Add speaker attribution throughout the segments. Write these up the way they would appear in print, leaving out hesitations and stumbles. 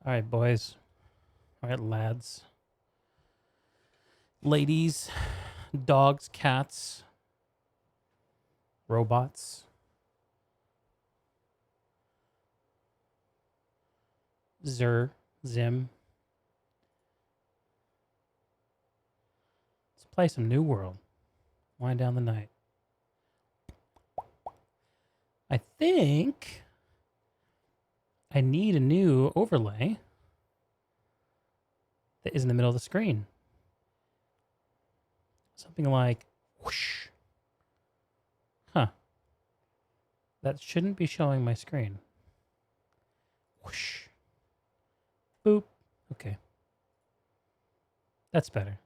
Speaker 1: All right, boys. All right, lads. Ladies, dogs, cats, robots. Zim. Let's play some New World. Wind down the night. I think I need a new overlay that is in the middle of the screen. Something like whoosh. Huh. That shouldn't be showing my screen. Whoosh. Boop. Okay. That's better.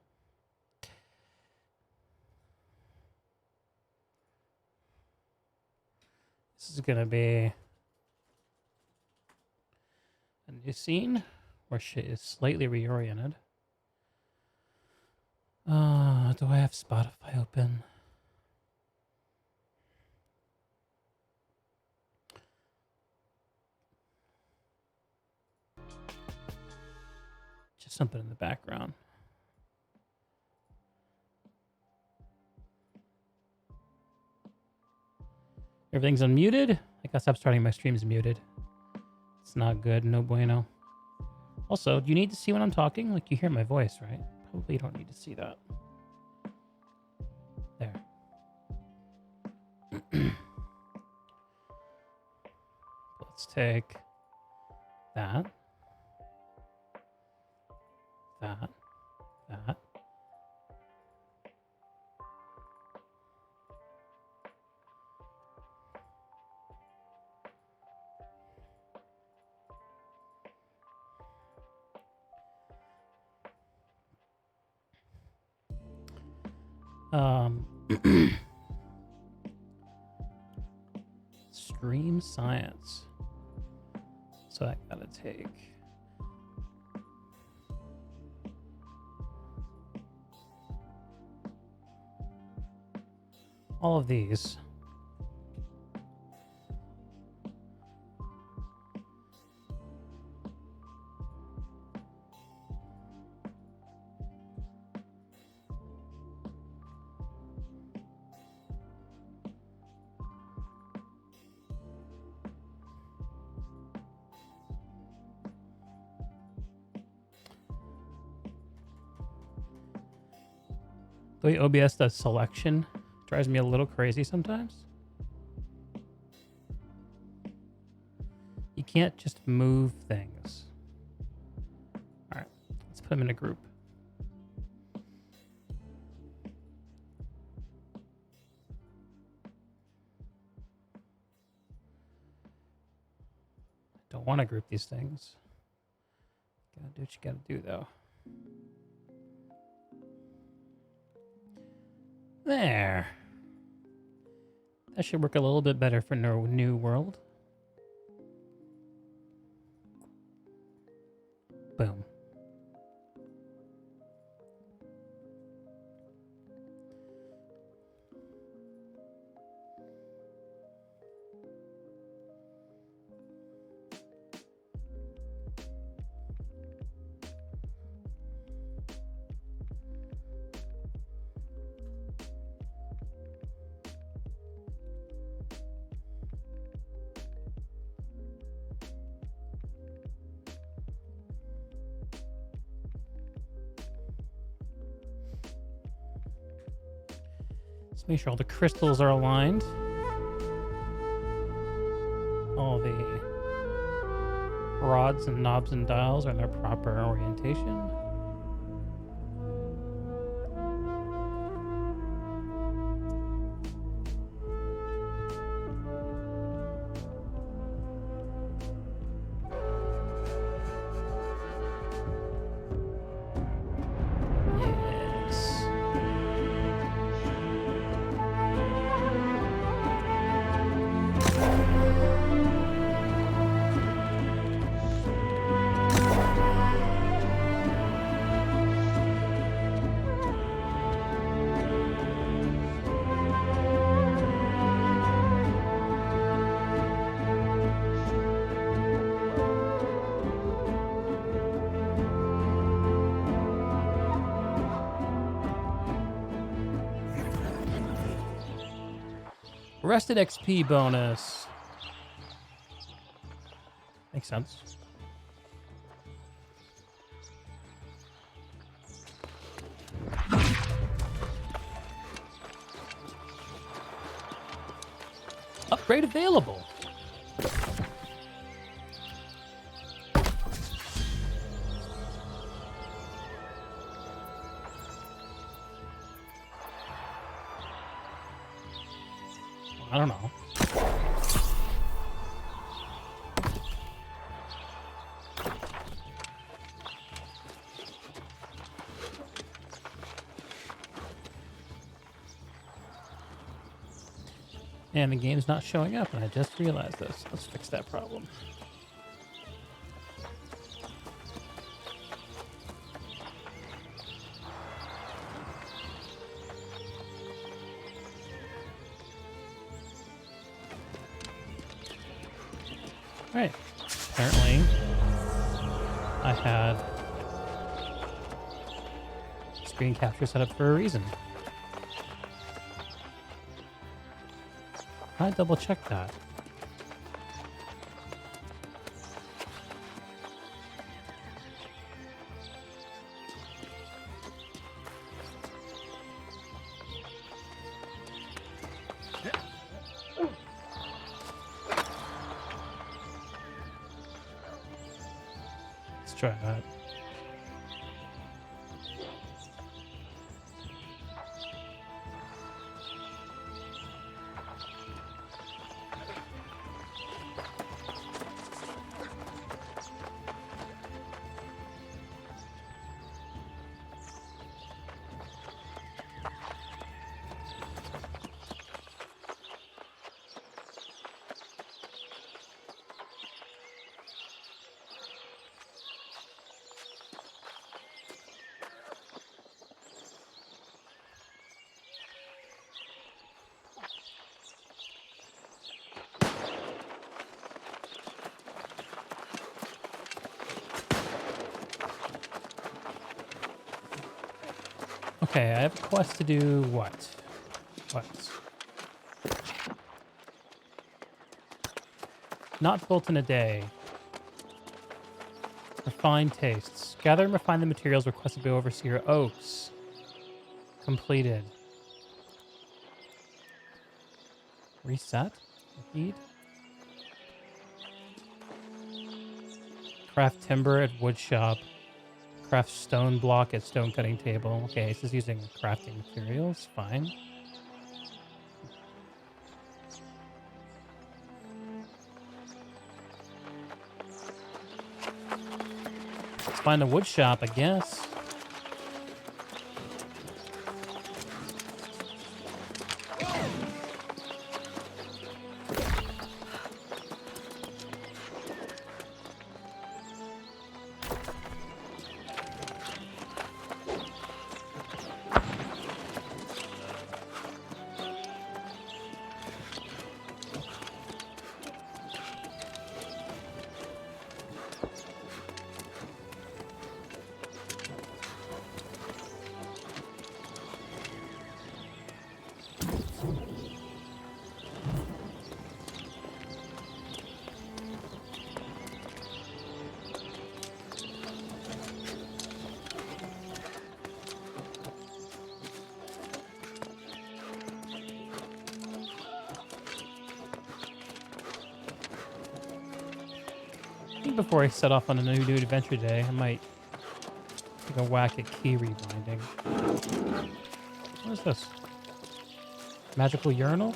Speaker 1: This is going to be a new scene where shit is slightly reoriented. Do I have Spotify open? Just something in the background. Everything's unmuted. I gotta stop starting my streams muted. It's not good. No bueno. Also, do you need to see when I'm talking? Like, you hear my voice, right? Probably you don't need to see that. There. Let's take that. That. Stream science. So I gotta take all of these. The way OBS does selection drives me a little crazy sometimes. You can't just move things. All right, let's put them in a group. Don't want to group these things. Gotta do what you gotta do, though. There. That should work a little bit better for New World. Boom. Make sure all the crystals are aligned. All the rods and knobs and dials are in their proper orientation. Arrested XP bonus. Makes sense. Upgrade available. I don't know. And the game's not showing up, and I just realized this. Let's fix that problem. Right. Apparently, I had screen capture set up for a reason. I double check that. Let's try that. Okay, I have a quest to do what? What? Not built in a day. Refine tastes. Gather and refine the materials requested by Overseer Oaks. Completed. Reset. Repeat. Craft timber at wood shop. Craft stone block at stone cutting table. Okay, this is using crafting materials. Fine. Let's find a wood shop, I guess. Before I set off on a new adventure today, I might take a whack at key rewinding. What is this? Magical urinal?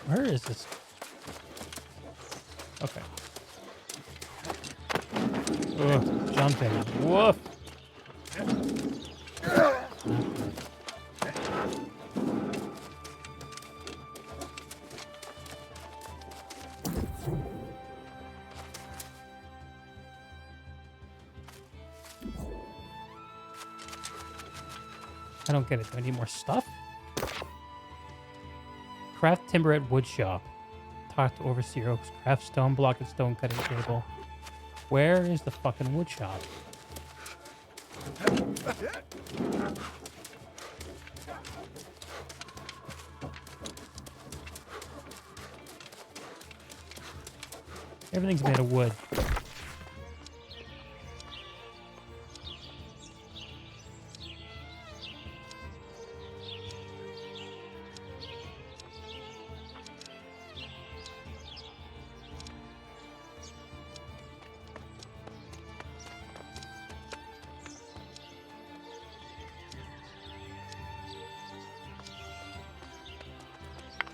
Speaker 1: Where is this? Okay. Ugh, jumping. Woof. I don't get it. Do I need more stuff? Craft timber at wood shop. Talk to Overseer Oaks. Craft stone block at stone cutting table. Where is the fucking wood shop? Everything's made of wood.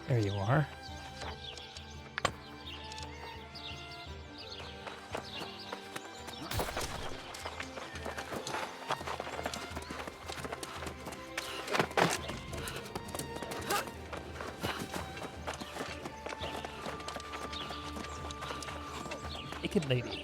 Speaker 1: There you are. Naked lady.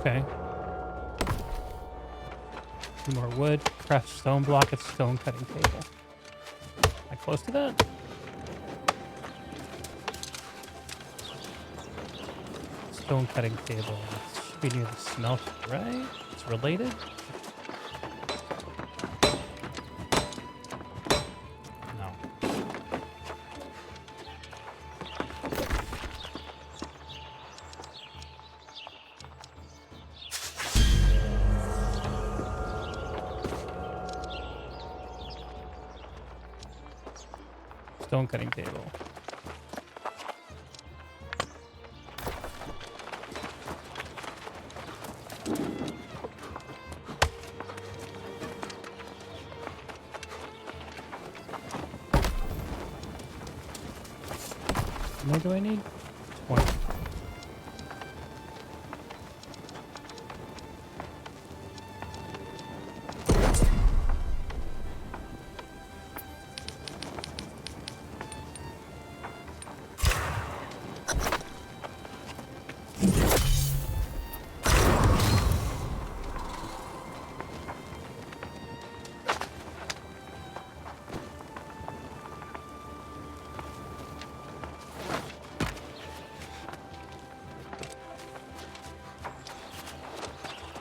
Speaker 1: Okay. Two more wood. Craft stone block at stone cutting table. Am I close to that? Stone cutting table. It should be near the smelter, right? It's related? No. Stone cutting table. How many do I need? 20.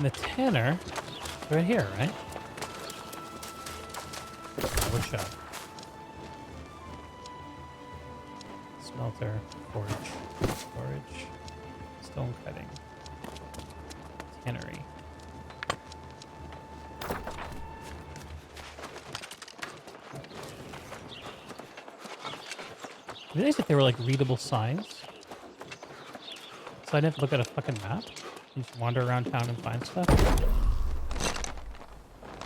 Speaker 1: And the tanner, right here, right? Wood shop. Smelter, forge, storage, stone cutting, tannery. It'd be nice if they were like readable signs. So I didn't have to look at a fucking map. You just wander around town and find stuff.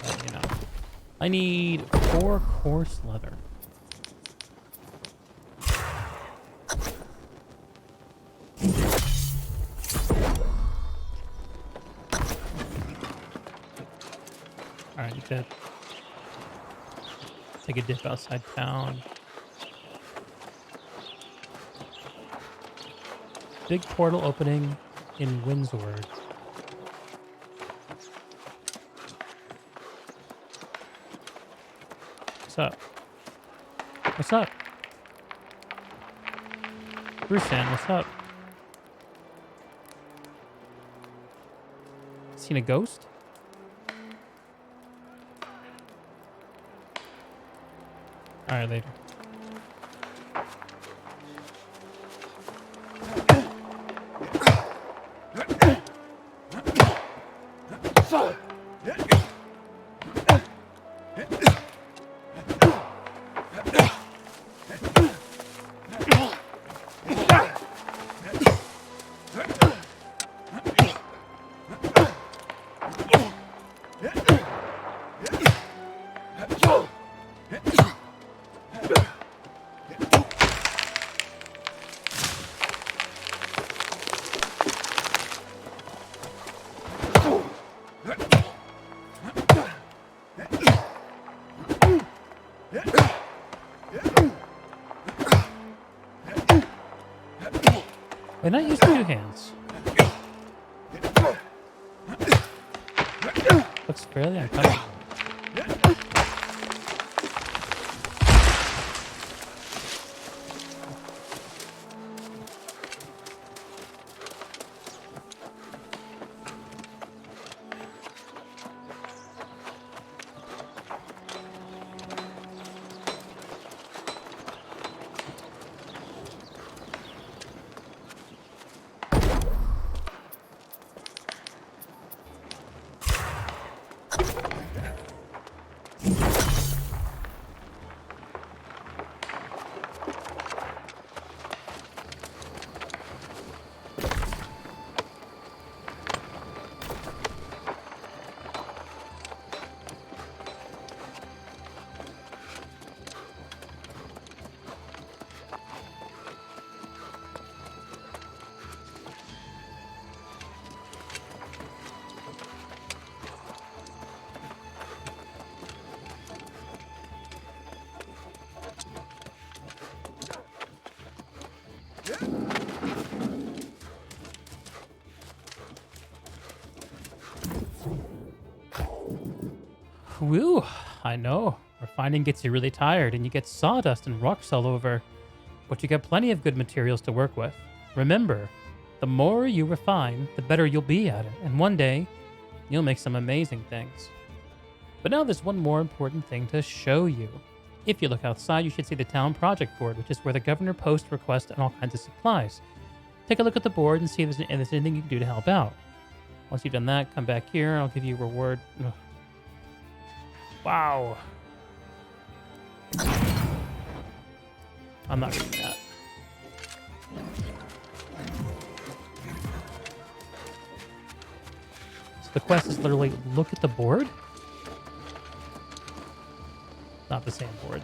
Speaker 1: But, you know. I need 4 coarse leather. Alright, you could take a dip outside town. Big portal opening in Windsward. What's up? What's up? Brucean, what's up? Seen a ghost? Alright, later. Can I use two hands? Looks fairly uncomfortable. Whew, I know. Refining gets you really tired and you get sawdust and rocks all over. But you get plenty of good materials to work with. Remember, the more you refine, the better you'll be at it. And one day, you'll make some amazing things. But now there's one more important thing to show you. If you look outside, you should see the town project board, which is where the governor posts requests and all kinds of supplies. Take a look at the board and see if there's anything you can do to help out. Once you've done that, come back here and I'll give you a reward. Ugh. Wow. I'm not reading that. So the quest is literally look at the board? Not the same board.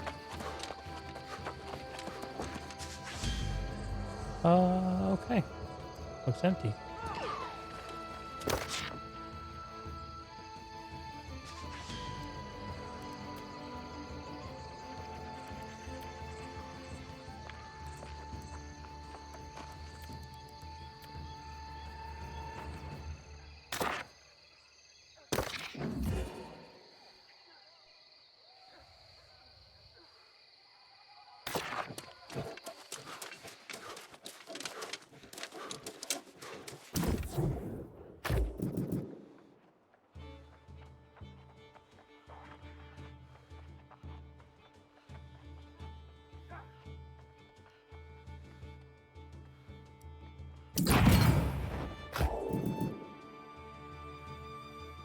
Speaker 1: Okay. Looks empty.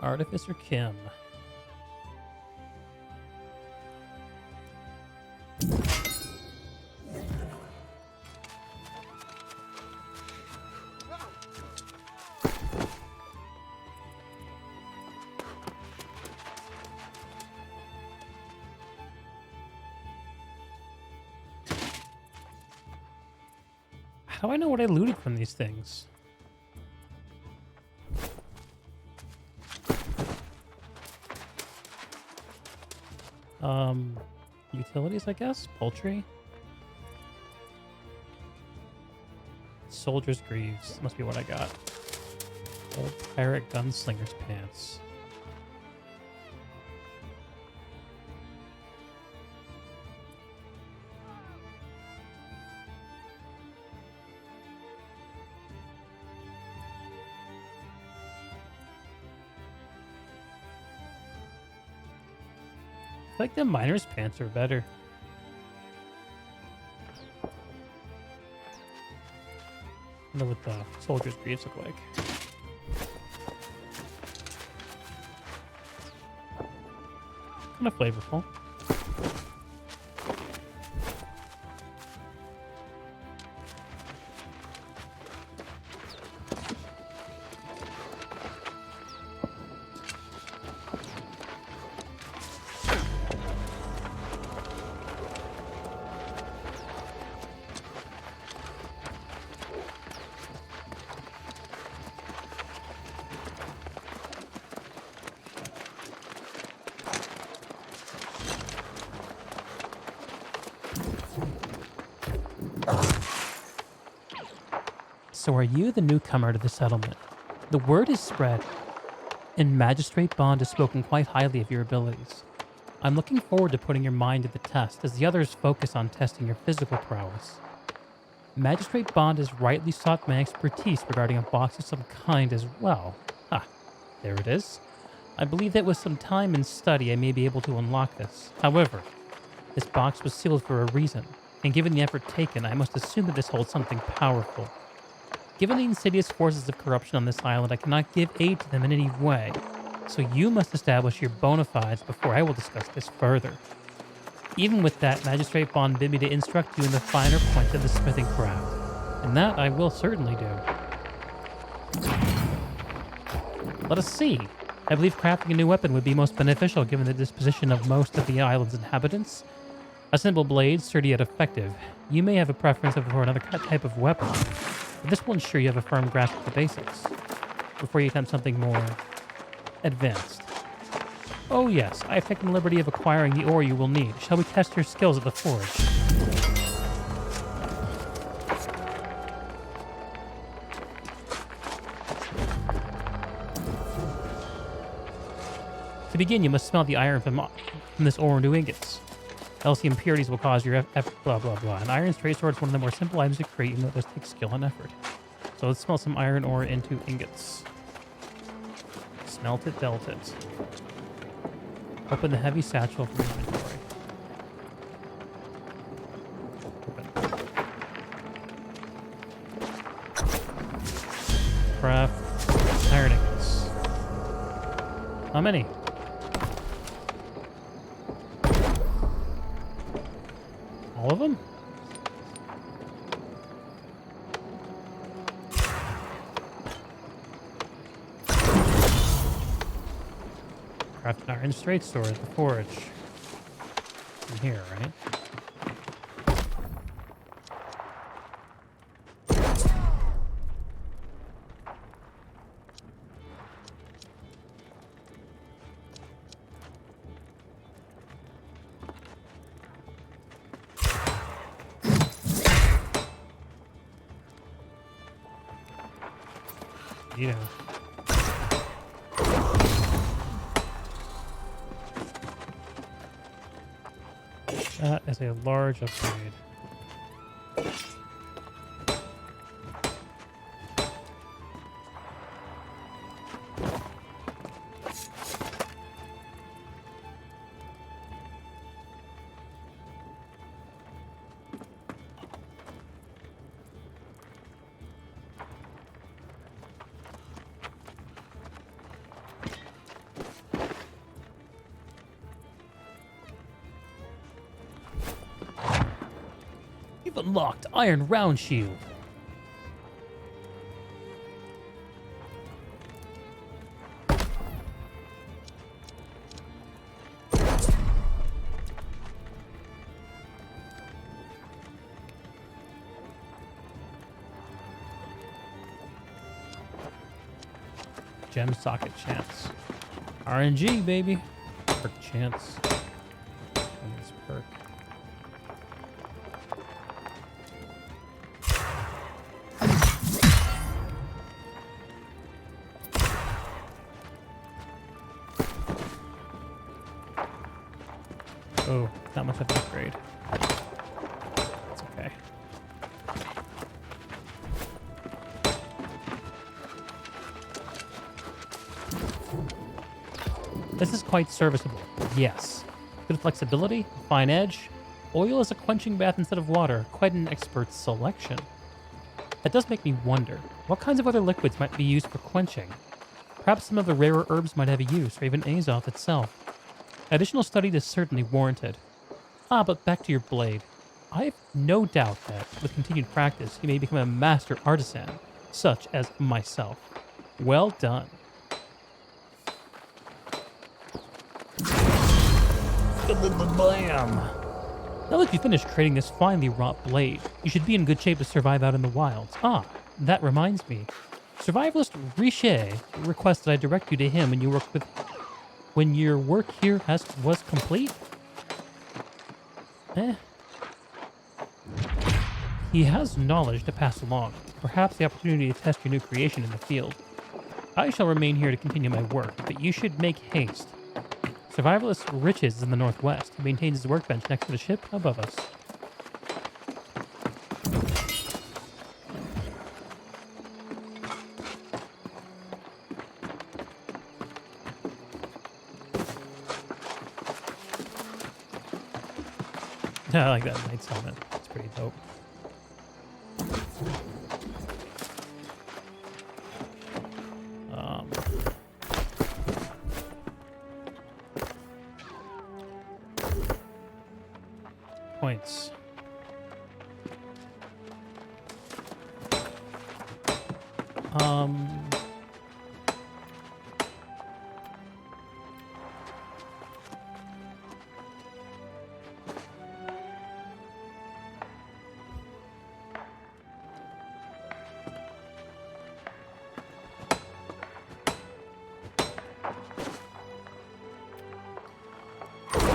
Speaker 1: Artificer Kim. How do I know what I looted from these things? Utilities, I guess? Poultry? Soldier's Greaves. Must be what I got. Old Pirate Gunslinger's Pants. I feel like the miner's pants are better. I wonder what the soldier's greaves look like. Kind of flavorful. So are you the newcomer to the settlement? The word is spread, and Magistrate Bond has spoken quite highly of your abilities. I'm looking forward to putting your mind to the test as the others focus on testing your physical prowess. Magistrate Bond has rightly sought my expertise regarding a box of some kind as well. Ah, there it is. I believe that with some time and study I may be able to unlock this. However, this box was sealed for a reason, and given the effort taken, I must assume that this holds something powerful. Given the insidious forces of corruption on this island, I cannot give aid to them in any way, so you must establish your bona fides before I will discuss this further. Even with that, Magistrate Bond bid me to instruct you in the finer points of the smithing craft, and that I will certainly do. Let us see. I believe crafting a new weapon would be most beneficial given the disposition of most of the island's inhabitants. A simple blade, sturdy yet effective. You may have a preference for another type of weapon, but this will ensure you have a firm grasp of the basics before you attempt something more advanced. Oh yes, I have taken the liberty of acquiring the ore you will need. Shall we test your skills at the forge? To begin, you must smelt the iron from this ore into ingots. Else the impurities will cause your blah blah blah. An iron straight sword is one of the more simple items to create, even though it does take skill and effort. So let's smelt some iron ore into ingots. Smelt it, dealt it. Open the heavy satchel from the inventory. Open. Craft iron ingots. How many? All of them? Craft an iron straight sword at the forge. In here, right? Yeah. That is a large upgrade. You've unlocked Iron Round Shield. Gem socket chance. RNG, baby. Perk chance. And this perk. Oh, not much of an upgrade. It's okay. This is quite serviceable, yes. Good flexibility, fine edge. Oil is a quenching bath instead of water. Quite an expert selection. That does make me wonder, what kinds of other liquids might be used for quenching? Perhaps some of the rarer herbs might have a use, or even Azoth itself. Additional study is certainly warranted. Ah, but back to your blade. I have no doubt that, with continued practice, you may become a master artisan, such as myself. Well done. Blam! Now that you've finished creating this finely wrought blade, you should be in good shape to survive out in the wilds. Ah, that reminds me. Survivalist Riche requests that I direct you to him when your work here was complete. He has knowledge to pass along. perhaps the opportunity to test your new creation in the field. I shall remain here to continue my work, but you should make haste. Survivalist Riches is in the northwest. He maintains his workbench next to the ship above us. I like that Knight's helmet. It's pretty dope. Points.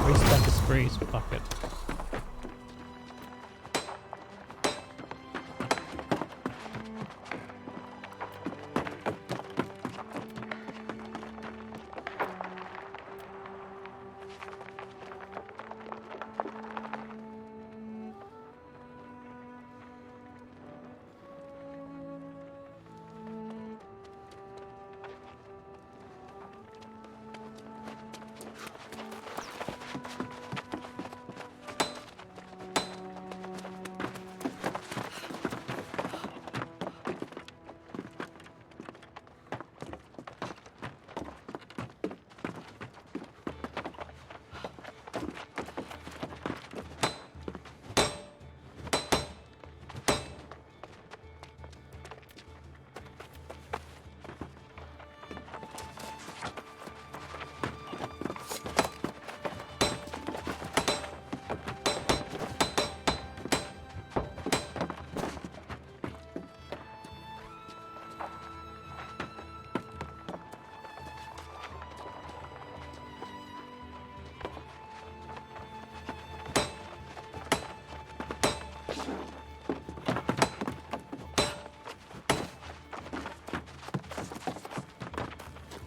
Speaker 1: Respect the sprays. Fuck it.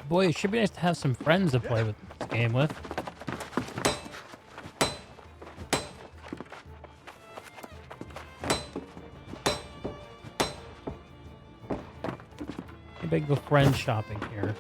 Speaker 1: Boy, it should be nice to have some friends to play with this game with. Maybe I can go friend shopping here.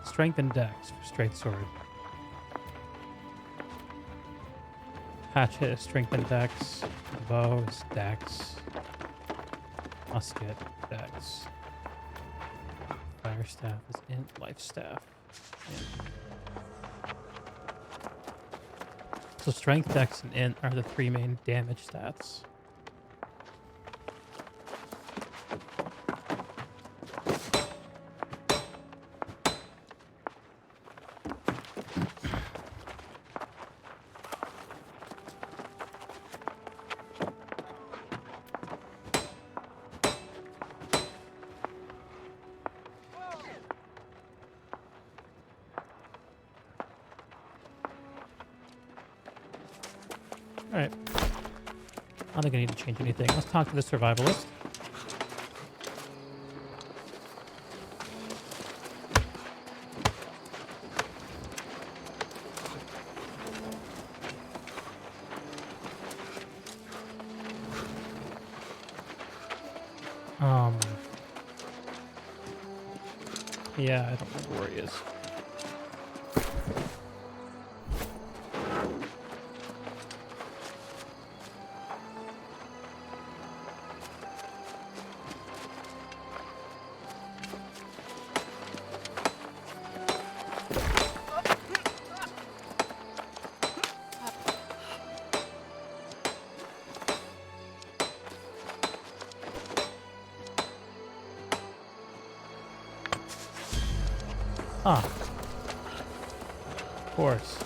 Speaker 1: Strength and dex for straight sword. Hatchet is strength and dex. Bow is dex. Musket, dex. Fire staff is int. Life staff. Int. So strength, dex, and int are the three main damage stats. Alright. I don't think I need to change anything. Let's talk to the survivalist. Yeah, I don't remember where he is. Ah, of course.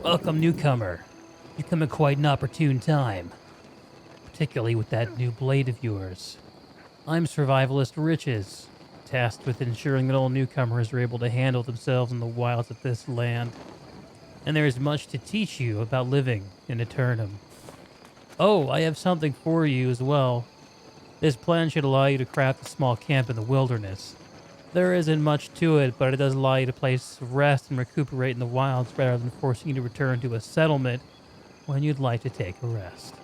Speaker 1: Welcome, newcomer. You come at quite an opportune time, particularly with that new blade of yours. I'm Survivalist Riches, tasked with ensuring that all newcomers are able to handle themselves in the wilds of this land. And there is much to teach you about living in Eternum. Oh, I have something for you as well. This plan should allow you to craft a small camp in the wilderness. There isn't much to it, but it does allow you to place rest and recuperate in the wilds rather than forcing you to return to a settlement when you'd like to take a rest.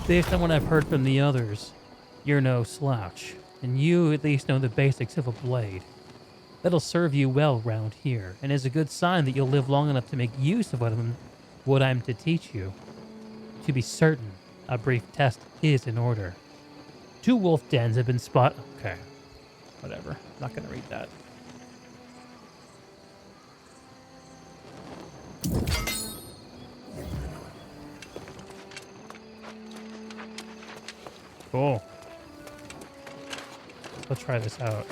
Speaker 1: Based on what I've heard from the others, you're no slouch, and you at least know the basics of a blade. That'll serve you well round here, and is a good sign that you'll live long enough to make use of what I'm to teach you. To be certain, a brief test is in order. 2 wolf dens have been spotted. Okay. Whatever. I'm not going to read that. Cool. Let's try this out.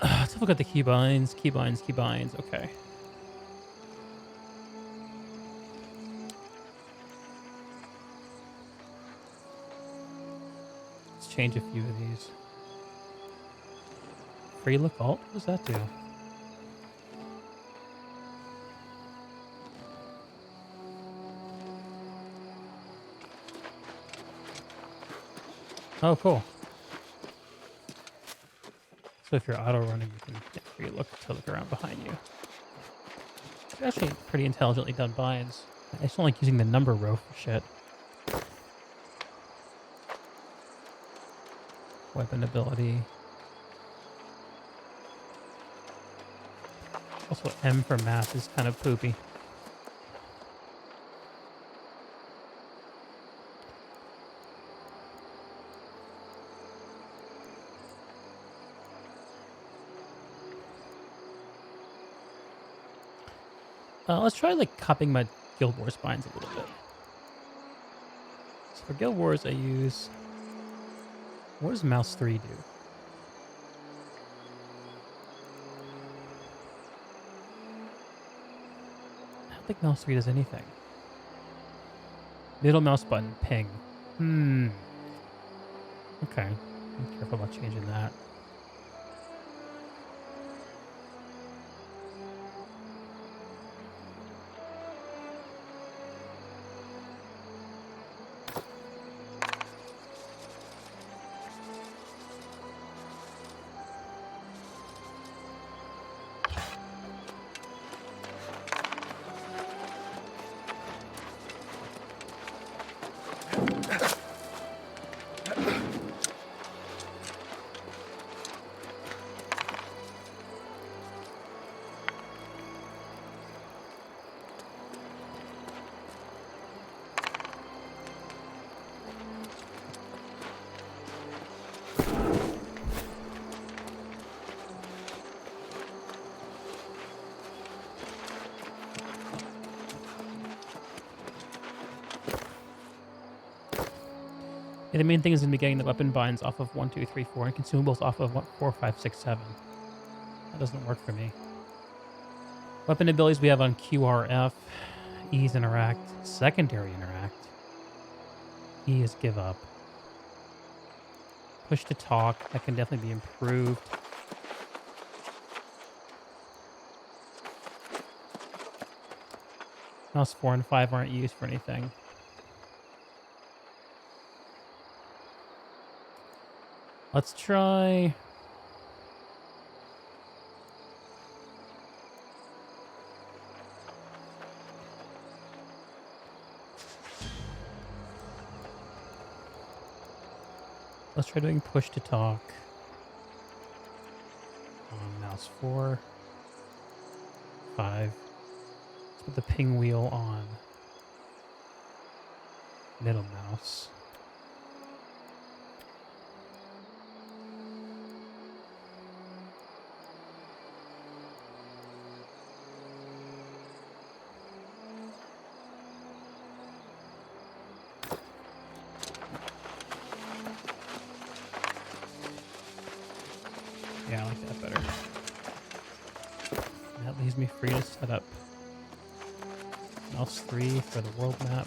Speaker 1: Let's look at the keybinds. Keybinds. Okay. Let's change a few of these. Free look alt? What does that do? Oh, cool. So if you're auto running, you can get free look to look around behind you. It's actually pretty intelligently done binds. I just don't like using the number row for shit. Weapon ability. Also, M for math is kind of poopy. Let's try like copying my Guild Wars binds a little bit. So for Guild Wars, I use. What does mouse 3 do? I don't think mouse 3 does anything. Middle mouse button, ping. Okay. Be careful about changing that. Yeah, the main thing is going to be getting the weapon binds off of 1, 2, 3, 4, and consumables off of 4, 5, 6, 7. That doesn't work for me. Weapon abilities we have on QRF. E's interact. Secondary interact. E is give up. Push to talk. That can definitely be improved. Mouse 4 and 5 aren't used for anything. Let's try... Let's try doing push to talk. On mouse 4. 5. Let's put the ping wheel on middle mouse. Yeah, I like that better. And that leaves me free to set up mouse 3 for the world map.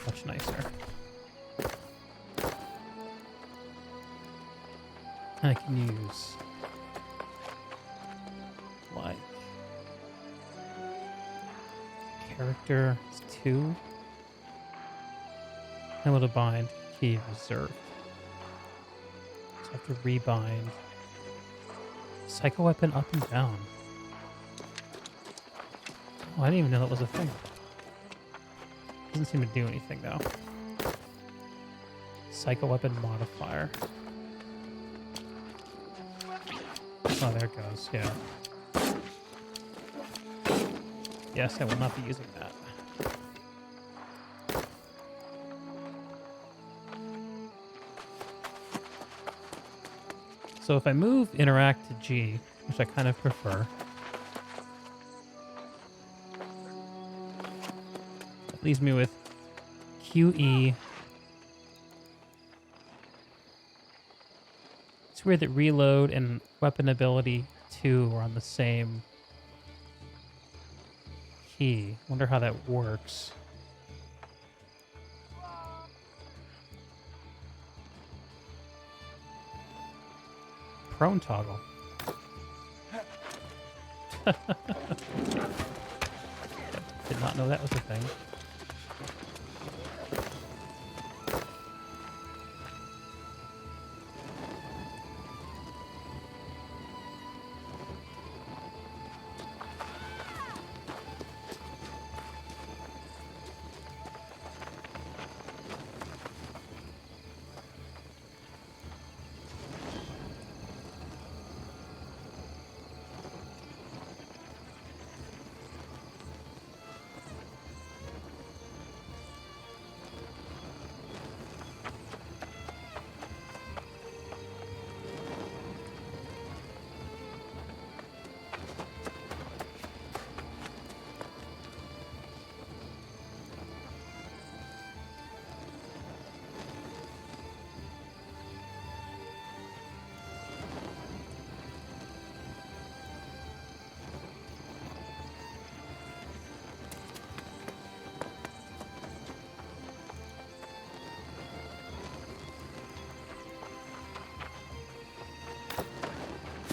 Speaker 1: Much nicer. And I can use like character 2. Able to bind key reserved. So I have to rebind psycho weapon up and down. Oh, I didn't even know that was a thing. Doesn't seem to do anything though. Psycho weapon modifier. Oh, there it goes. Yeah. Yes, I will not be using that. So if I move interact to G, which I kind of prefer, that leaves me with QE. It's weird that reload and weapon ability 2 are on the same key. Wonder how that works. Prone toggle. Did not know that was a thing.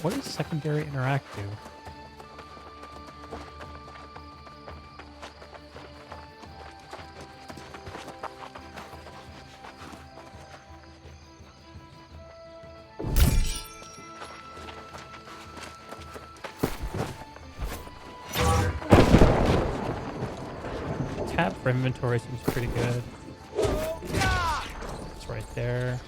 Speaker 1: What does secondary interact do? Tab for inventory seems pretty good. It's right there.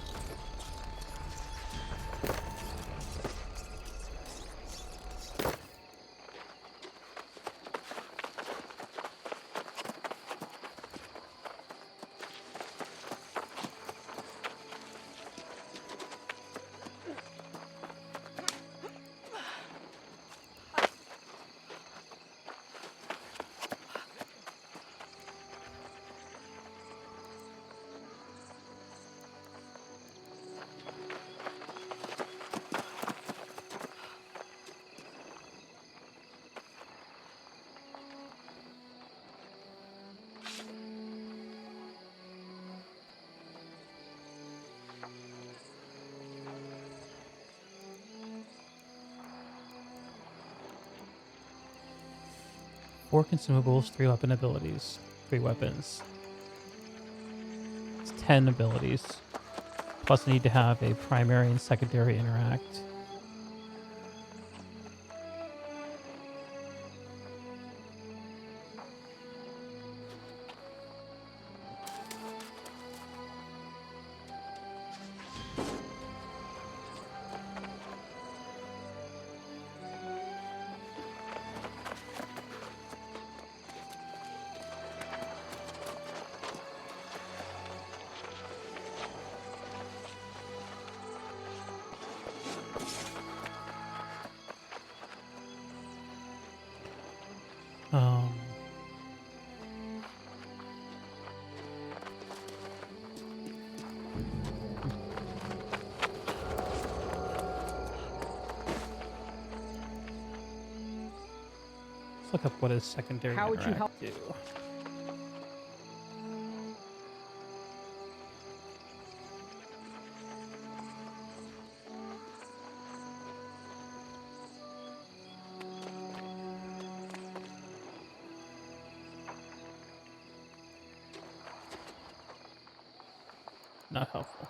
Speaker 1: 4 consumables, 3 weapon abilities, 3 weapons. It's 10 abilities. Plus I need to have a primary and secondary interact. Um, let's look up what is secondary
Speaker 2: How would you
Speaker 1: interact
Speaker 2: help?
Speaker 1: do. Not helpful.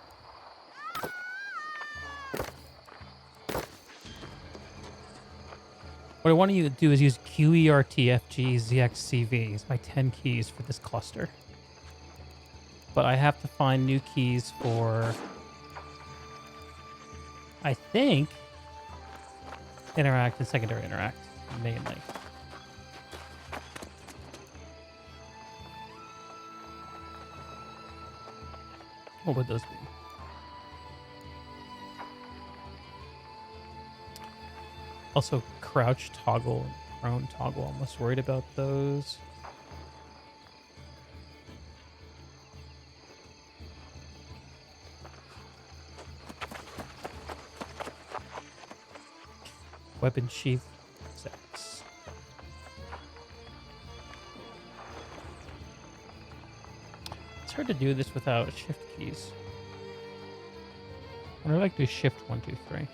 Speaker 1: What I want you to do is use QERTFGZXCV as my 10 keys for this cluster. But I have to find new keys for, I think, interact and secondary interact, mainly. What would those be? Also, crouch toggle and prone toggle. I'm less worried about those. Weapon sheath 6. It's hard to do this without shift keys. I would like to do shift 1, 2, 3.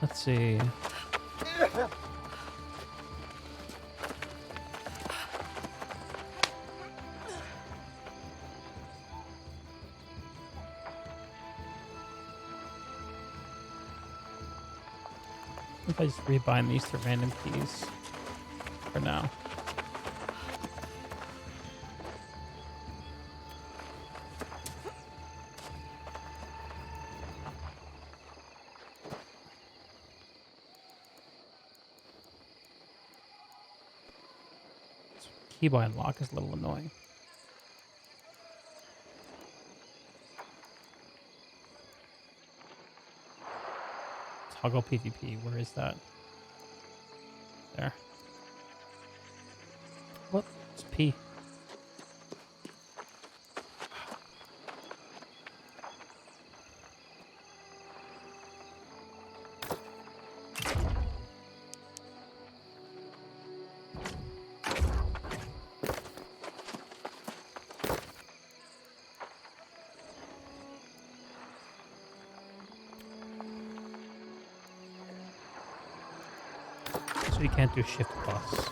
Speaker 1: Let's see. If I just rebind these to random keys for now. Keybind lock is a little annoying. Toggle PvP, where is that? There. What? It's P. So you can't do shift plus.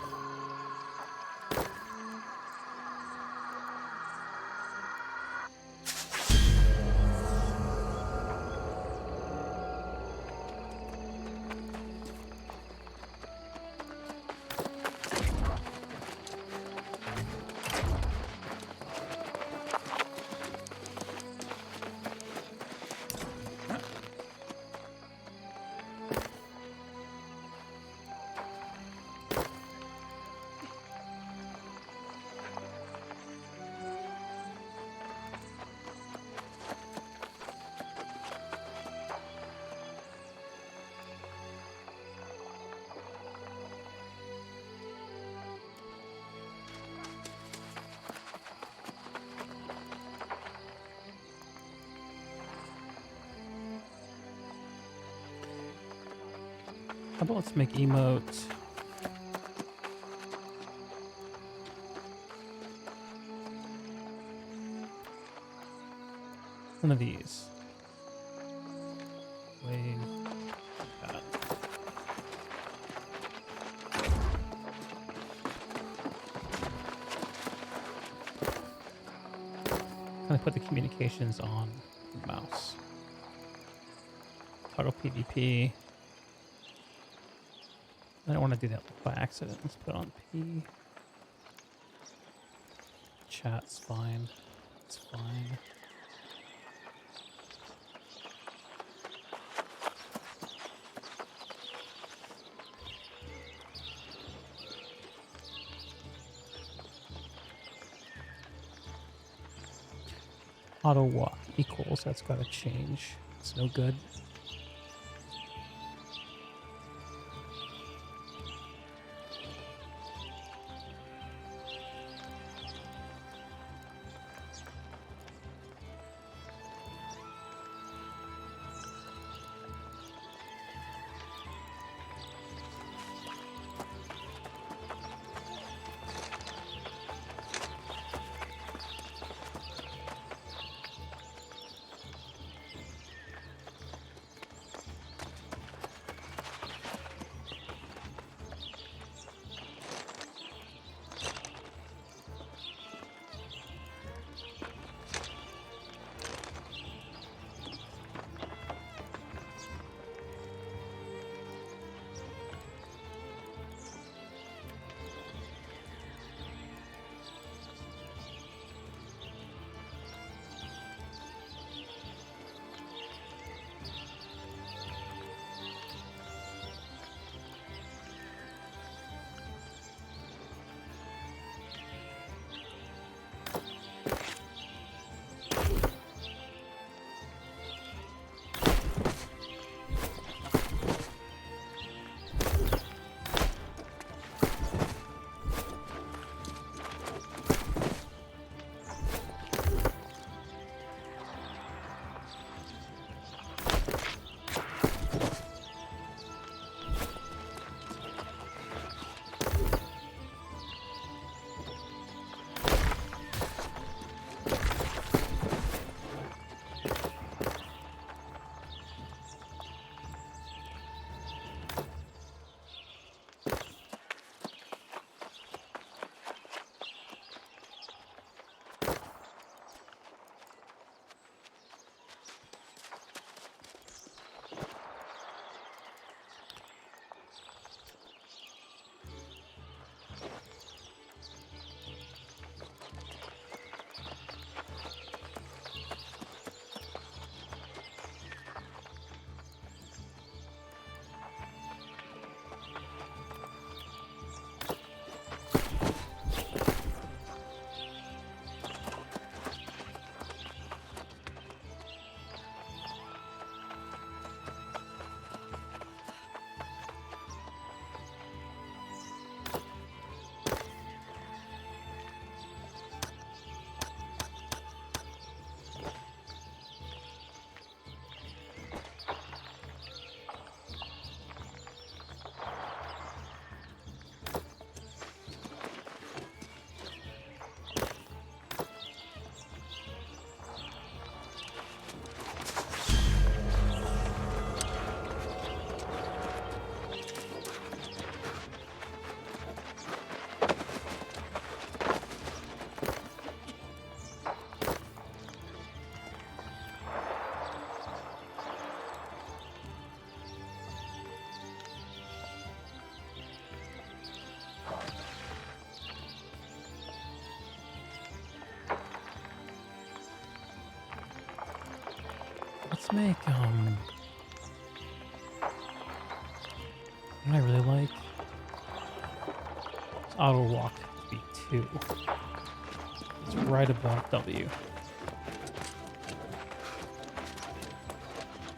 Speaker 1: How about let's make emote one of these. Wave that. I'm gonna put the communications on the mouse. Toggle PvP. I don't want to do that by accident. Let's put it on P. Chat's fine. It's fine. Auto walk equals. That's got to change. It's no good. Let's make, what I really like, it's auto walk to be 2. It's right above W.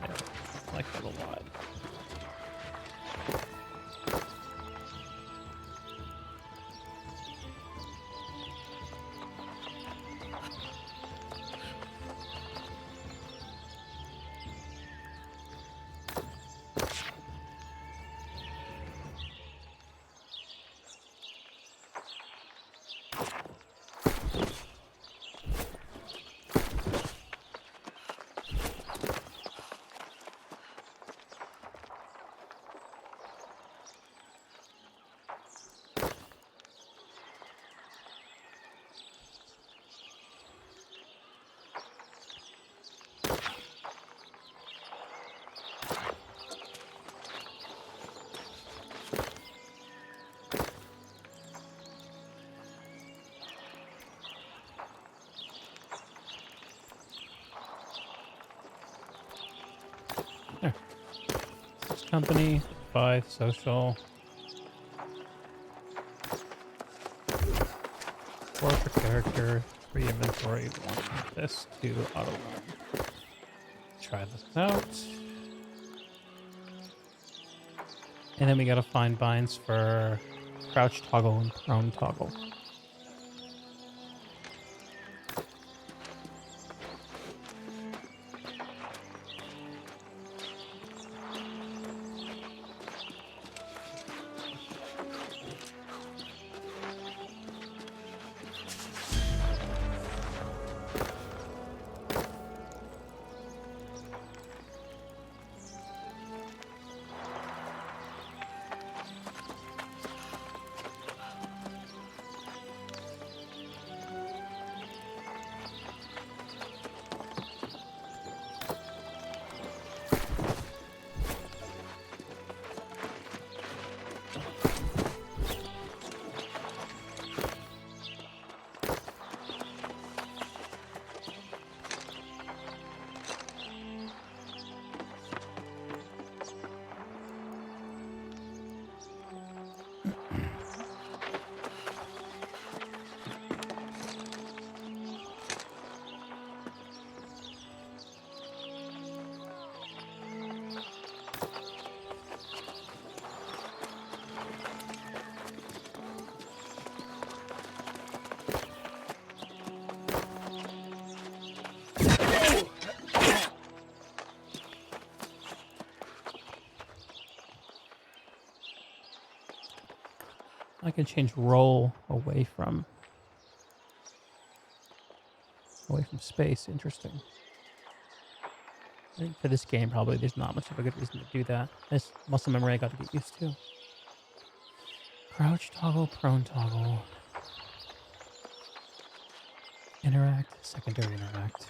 Speaker 1: Yeah, I like that a lot. company, 5 social, 4 for character, 3 inventory, 1 this, 2 auto run. Try this out. And then we gotta find binds for crouch toggle and prone toggle. I can change roll away from space. Interesting. I think for this game, probably there's not much of a good reason to do that. This muscle memory I got to get used to. Crouch toggle, prone toggle. Interact, secondary interact.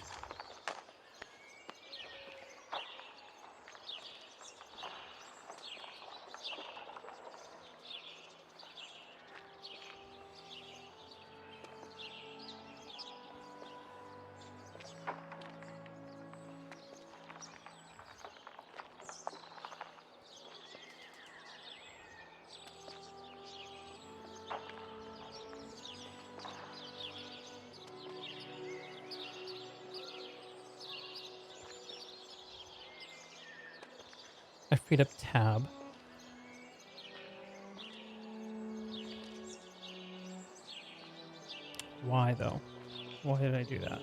Speaker 1: I freed up tab. Why though? Why did I do that?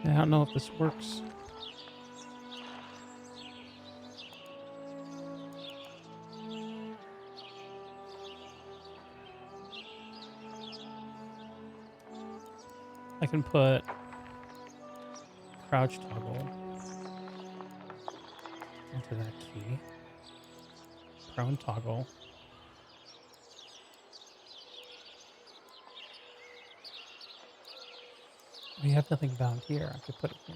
Speaker 1: I don't know if this works. I can put crouch toggle into that key. Prone toggle. We have nothing bound here. I could put it here.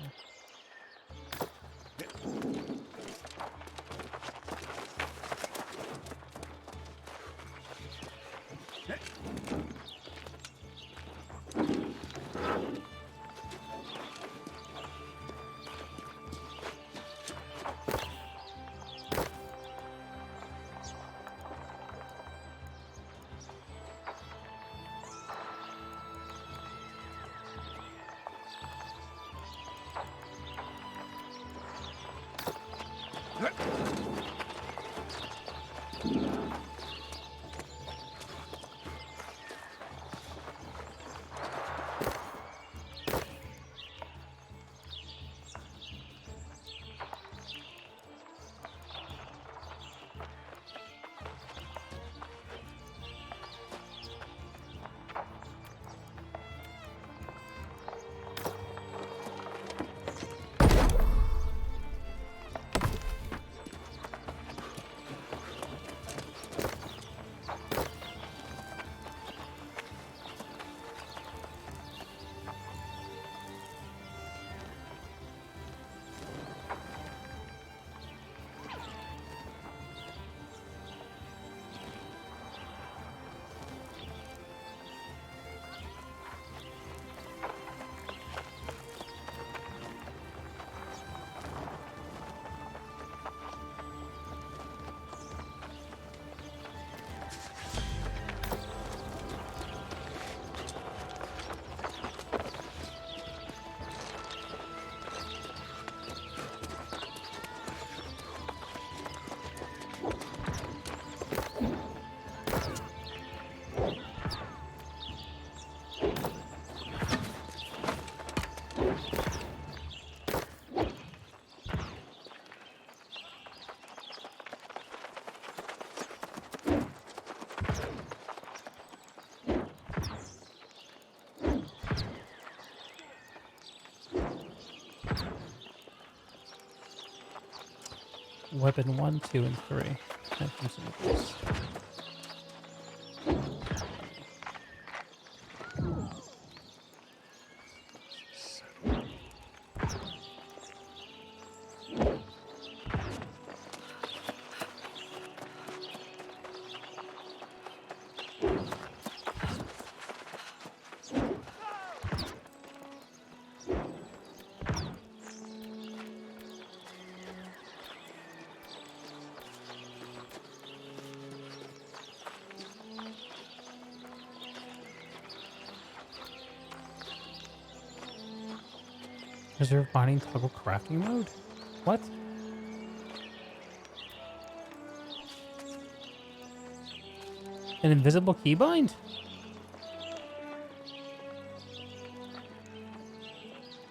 Speaker 1: weapon 1, 2, and 3. And consumables. Reserve binding toggle crafting mode? What? An invisible keybind?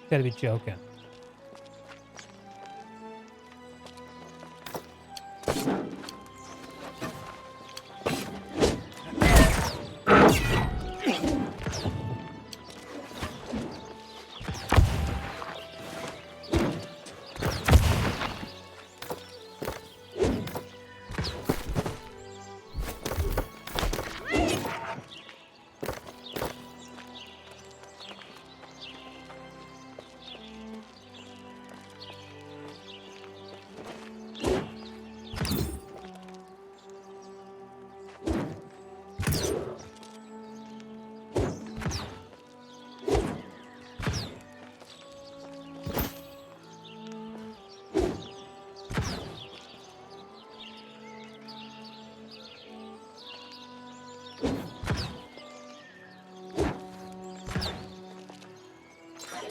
Speaker 1: You gotta be joking.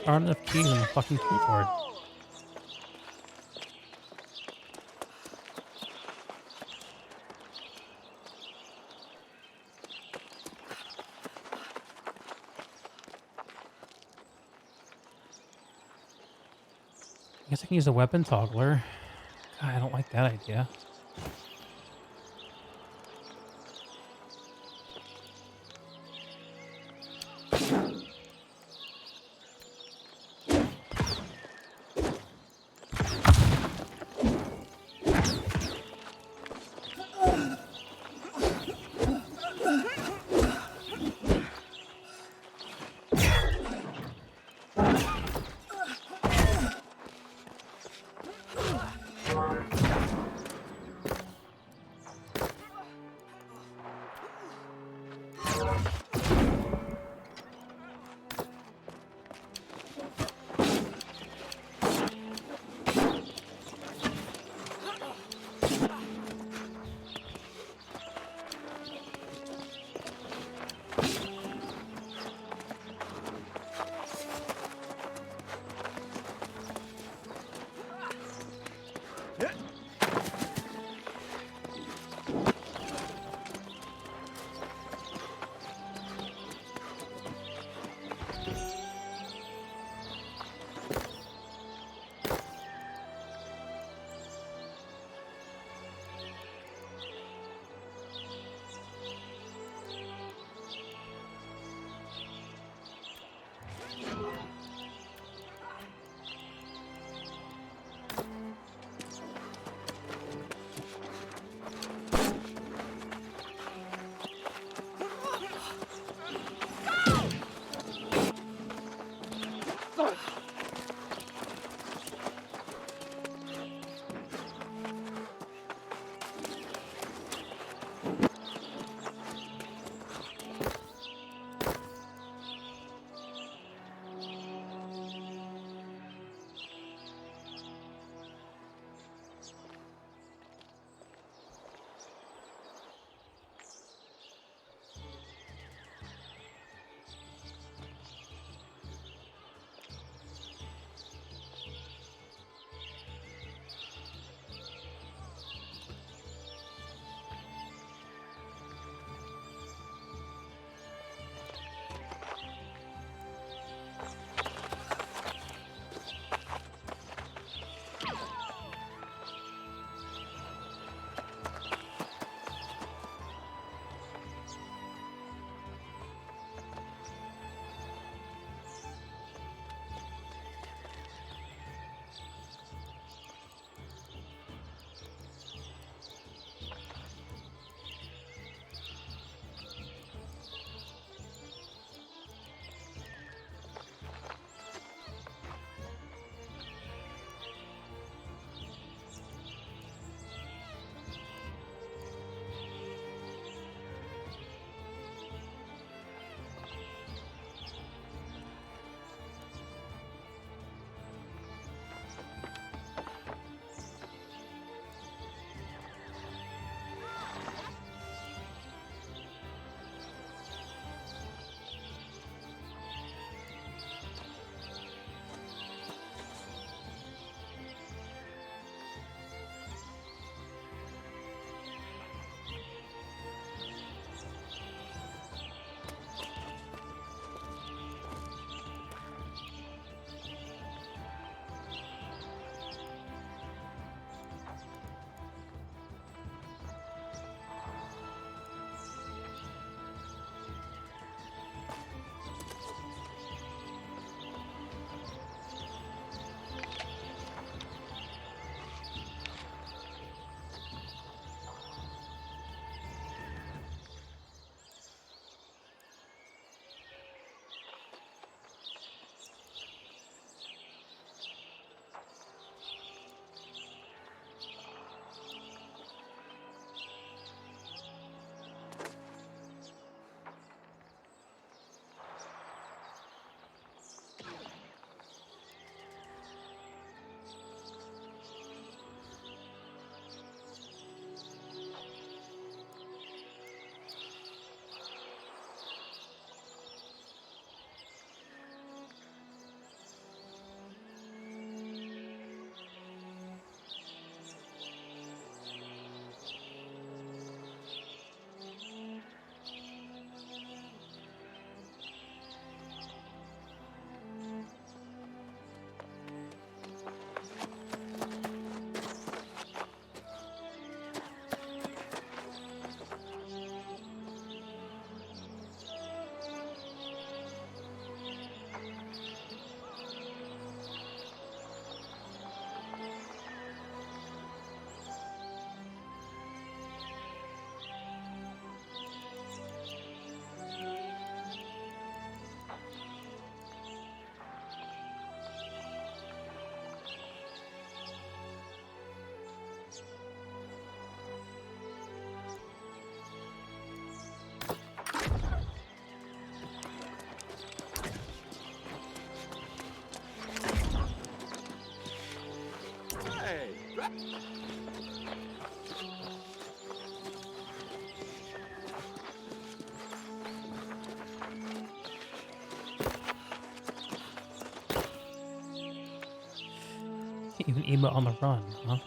Speaker 1: There aren't enough keys on the fucking keyboard. I guess I can use a weapon toggler. God, I don't like that idea. Even emote on the run, huh?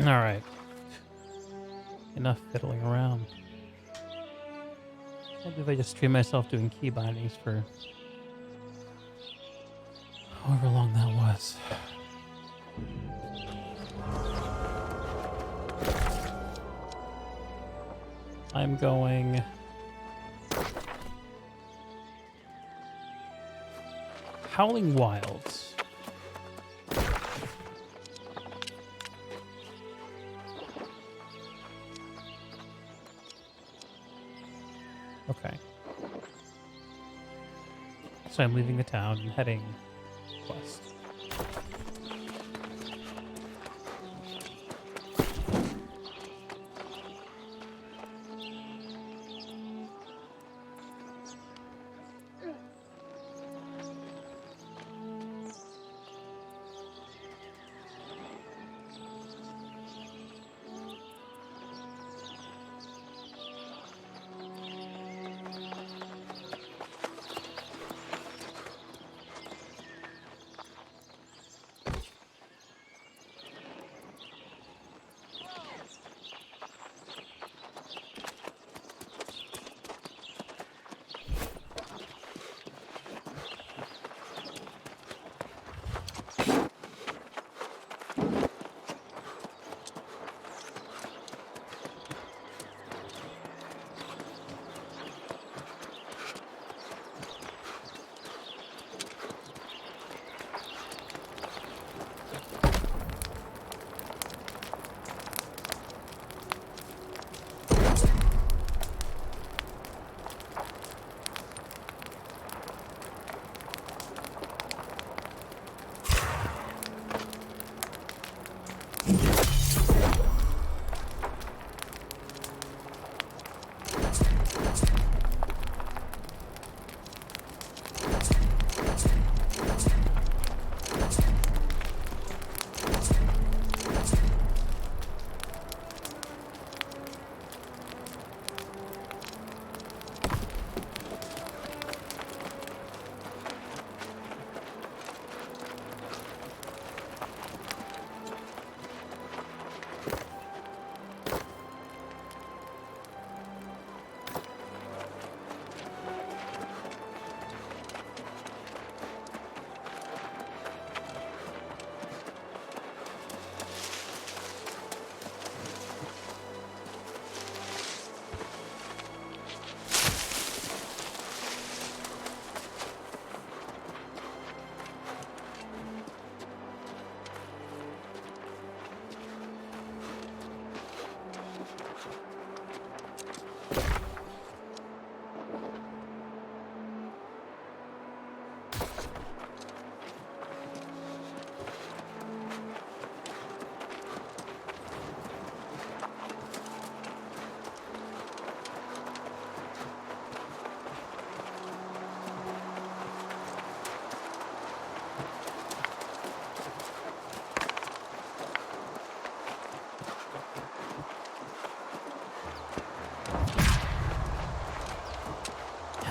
Speaker 1: All right. Enough fiddling around. Maybe if I just stream myself doing key bindings for however long that was. I'm going Howling Wilds. Okay. So I'm leaving the town and heading west.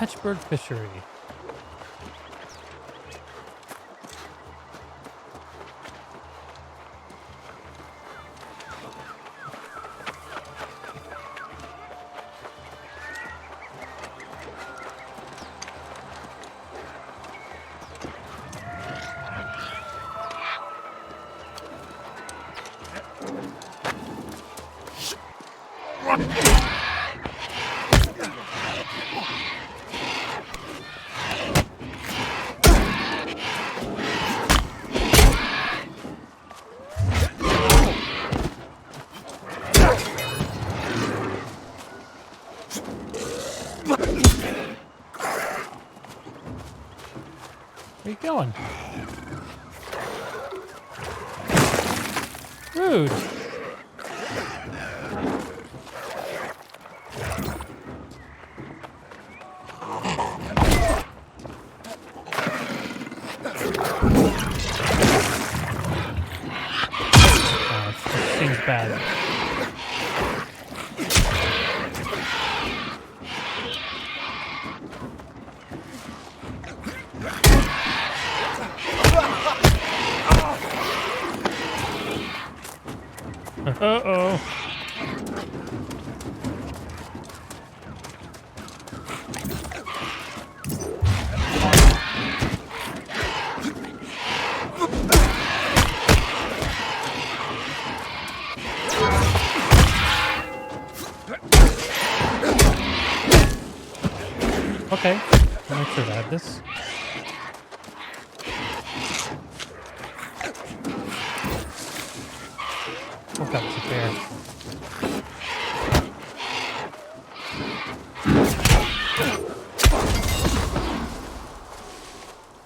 Speaker 1: Catchbird Fishery. Where you going? Rude. Oh, this seems bad. Uh-oh. Okay, I might survive this. Oh, that was a bear.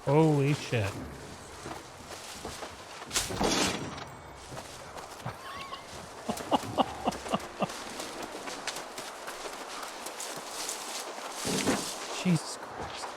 Speaker 1: Holy shit. Jesus Christ.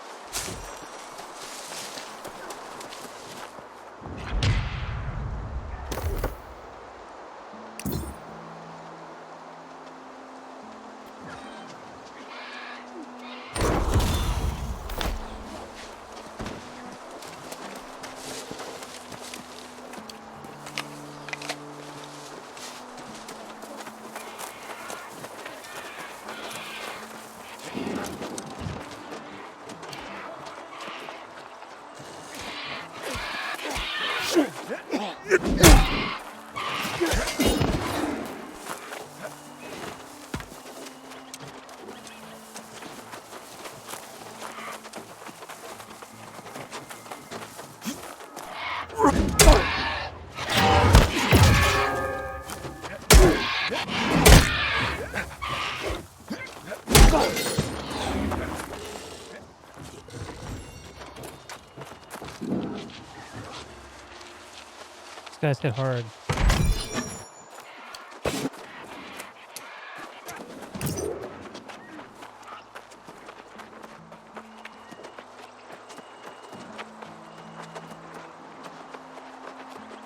Speaker 1: These guys hit hard.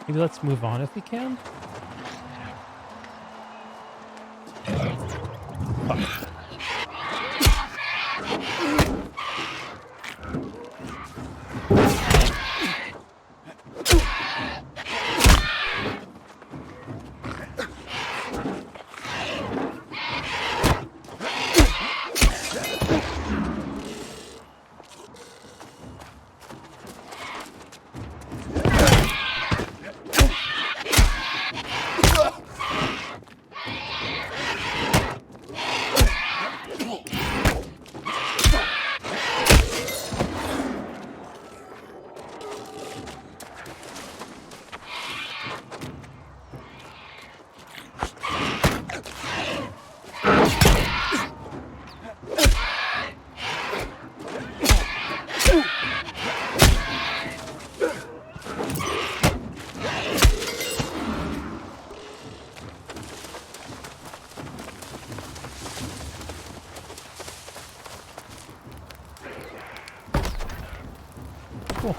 Speaker 1: Maybe let's move on if we can. Fuck. Cool.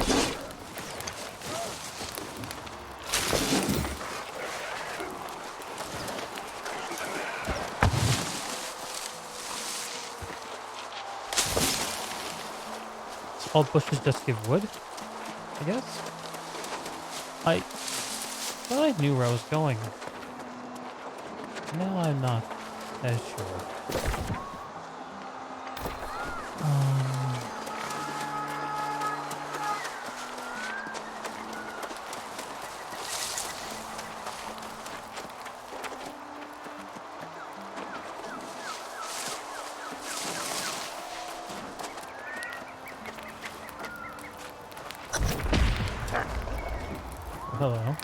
Speaker 1: All bushes just give wood, I guess? I thought I knew where I was going. Now I'm not as sure. Hello.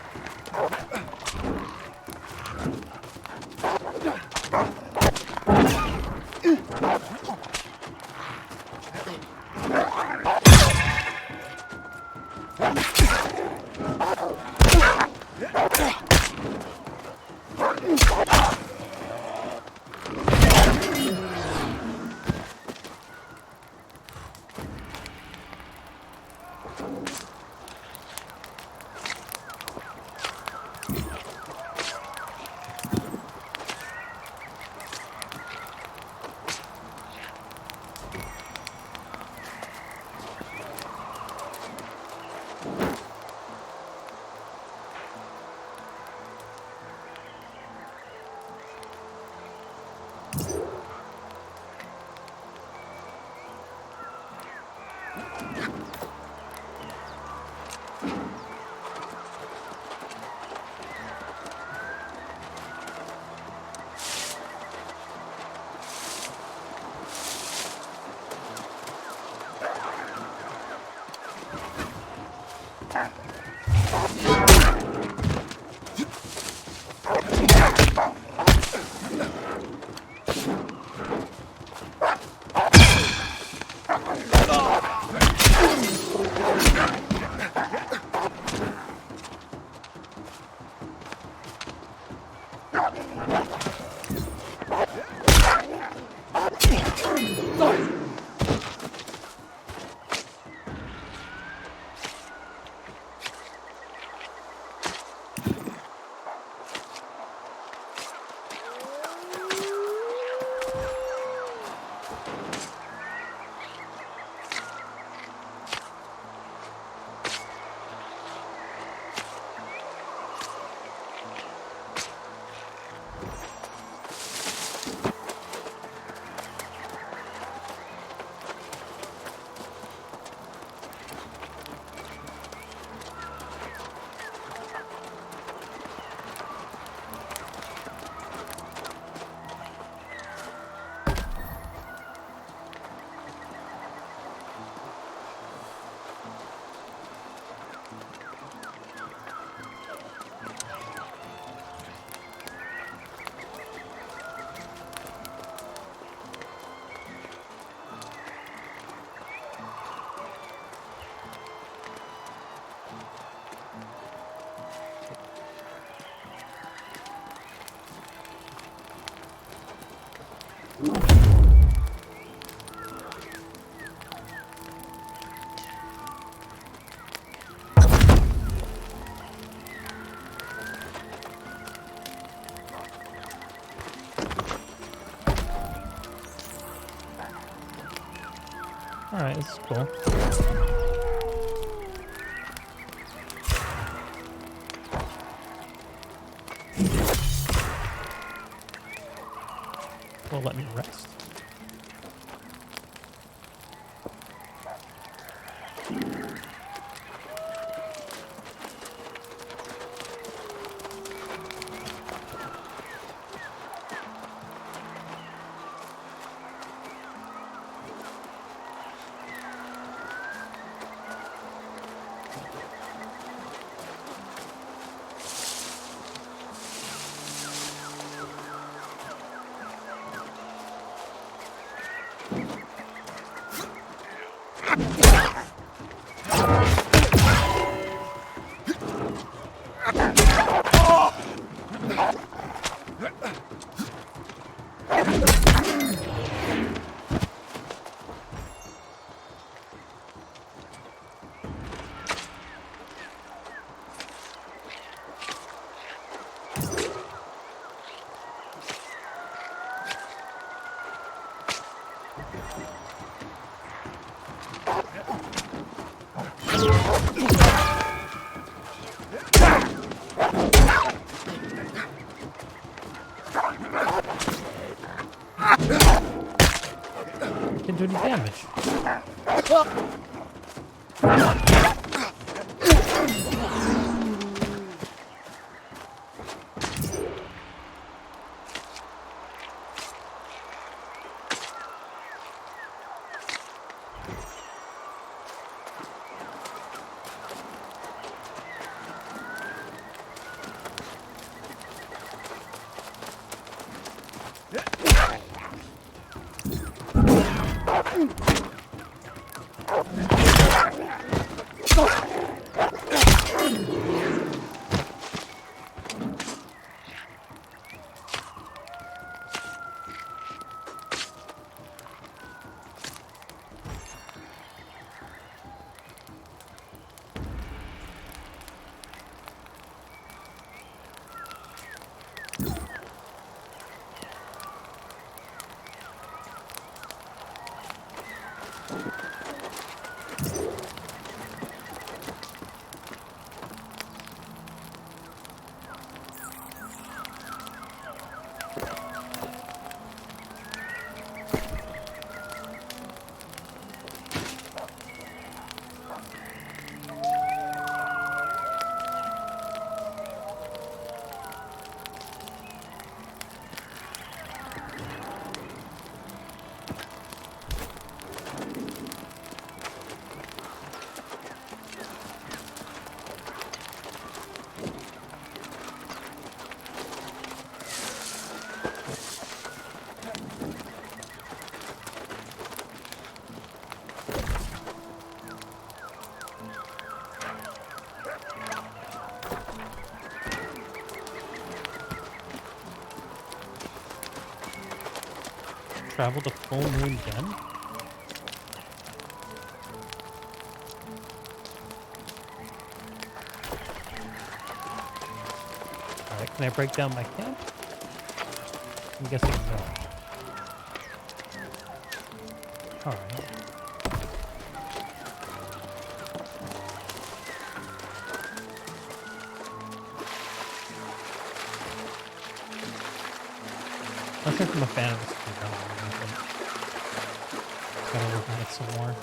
Speaker 1: Alright, this is cool. Will let me rest. Didn't do any damage. Travel the full moon again? Alright, can I break down my camp? I'm guessing no. Alright. I think I'm a fan of this game. Gotta look at it some more.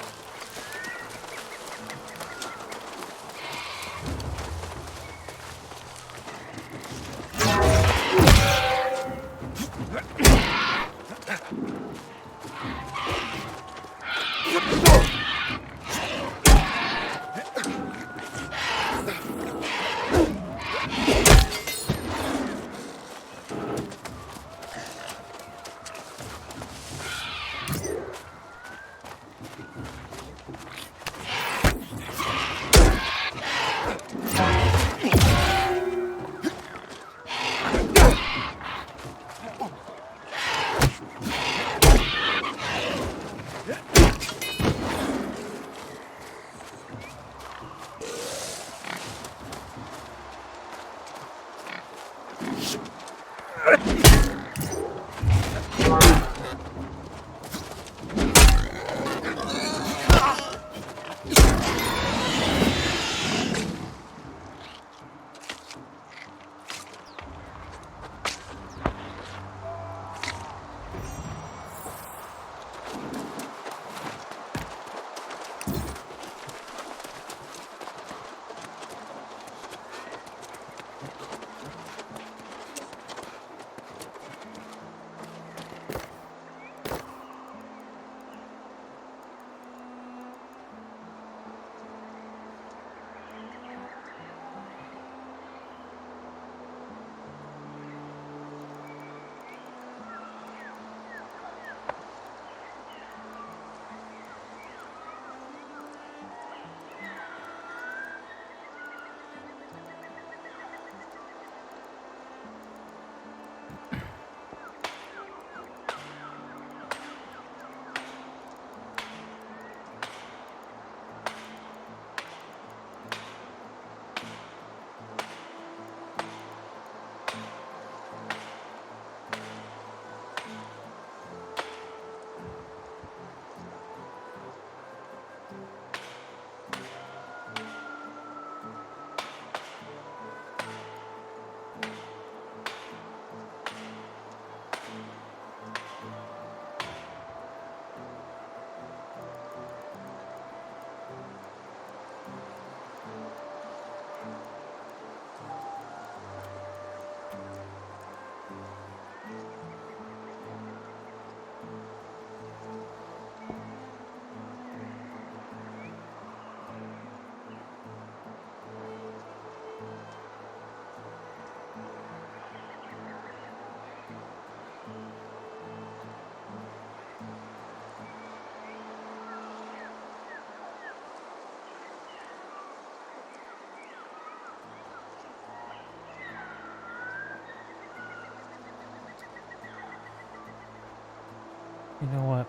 Speaker 1: You know what?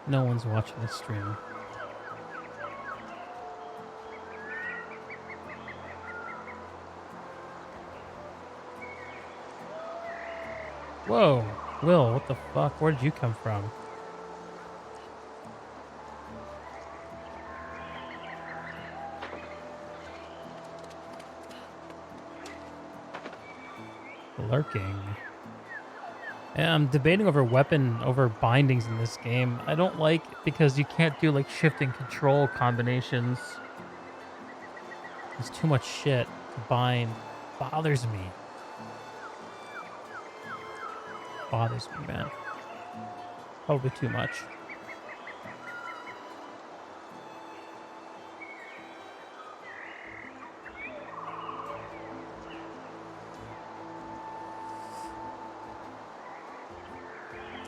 Speaker 1: No one's watching this stream. Whoa, Will, what the fuck? Where did you come from? Lurking. Yeah, I'm debating over bindings in this game. I don't like because you can't do like shift and control combinations. There's too much shit to bind. Bothers me. Bothers me, man. Probably too much.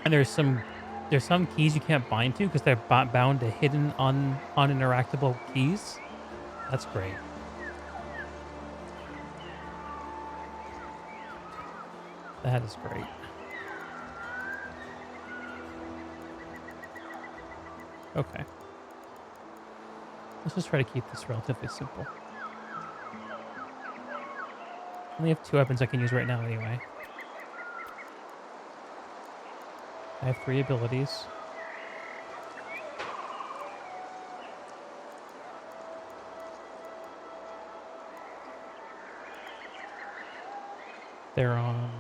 Speaker 1: And there's some keys you can't bind to because they're bound to hidden uninteractable keys. That's great. That is great. Okay. Let's just try to keep this relatively simple. I only have 2 weapons I can use right now anyway. I have 3 abilities. They're on...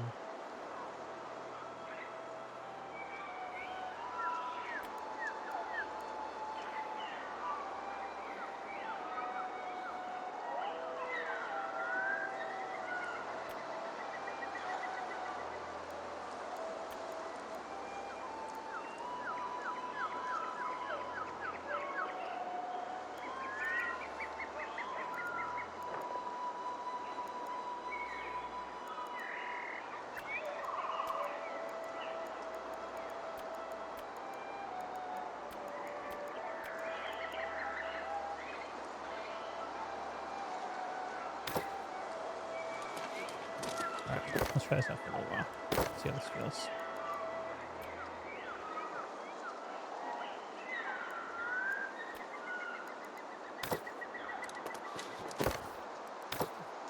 Speaker 1: Alright, let's try this out for a little while. See how this feels.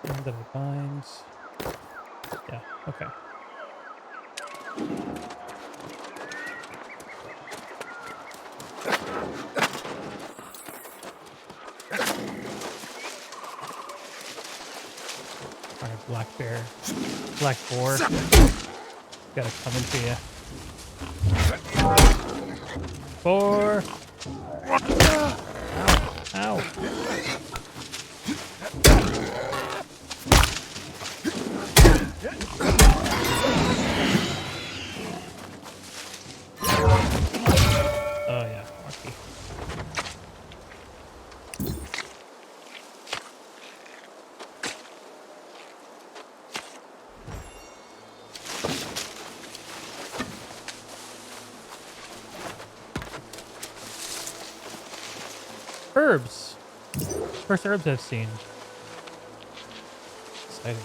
Speaker 1: And then it binds. Yeah, okay. Alright, Black Bear. Black Boar. Gotta come into you. Boar! Ow. Ow. Oh yeah, lucky. Herbs. First herbs I've seen. Exciting.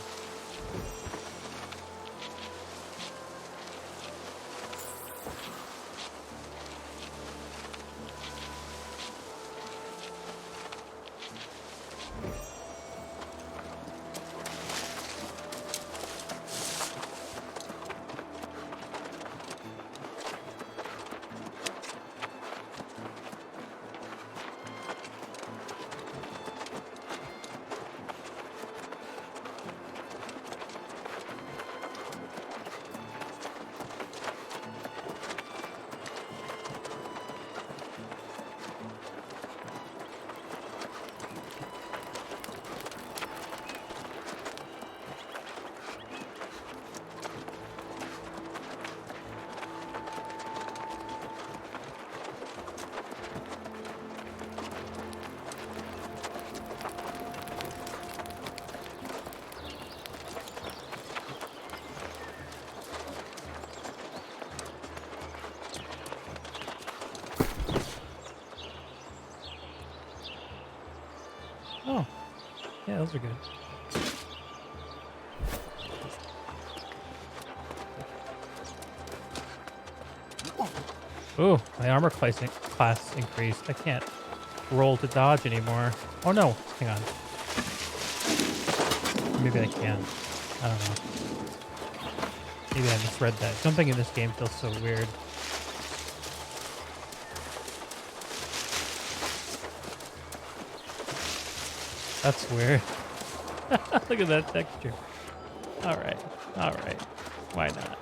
Speaker 1: Oh, yeah, those are good. Ooh, my armor class increased. I can't roll to dodge anymore. Oh no, hang on. Maybe I can. I don't know. Maybe I misread that. Jumping in this game feels so weird. That's weird. Look at that texture. Alright. Alright. Why not?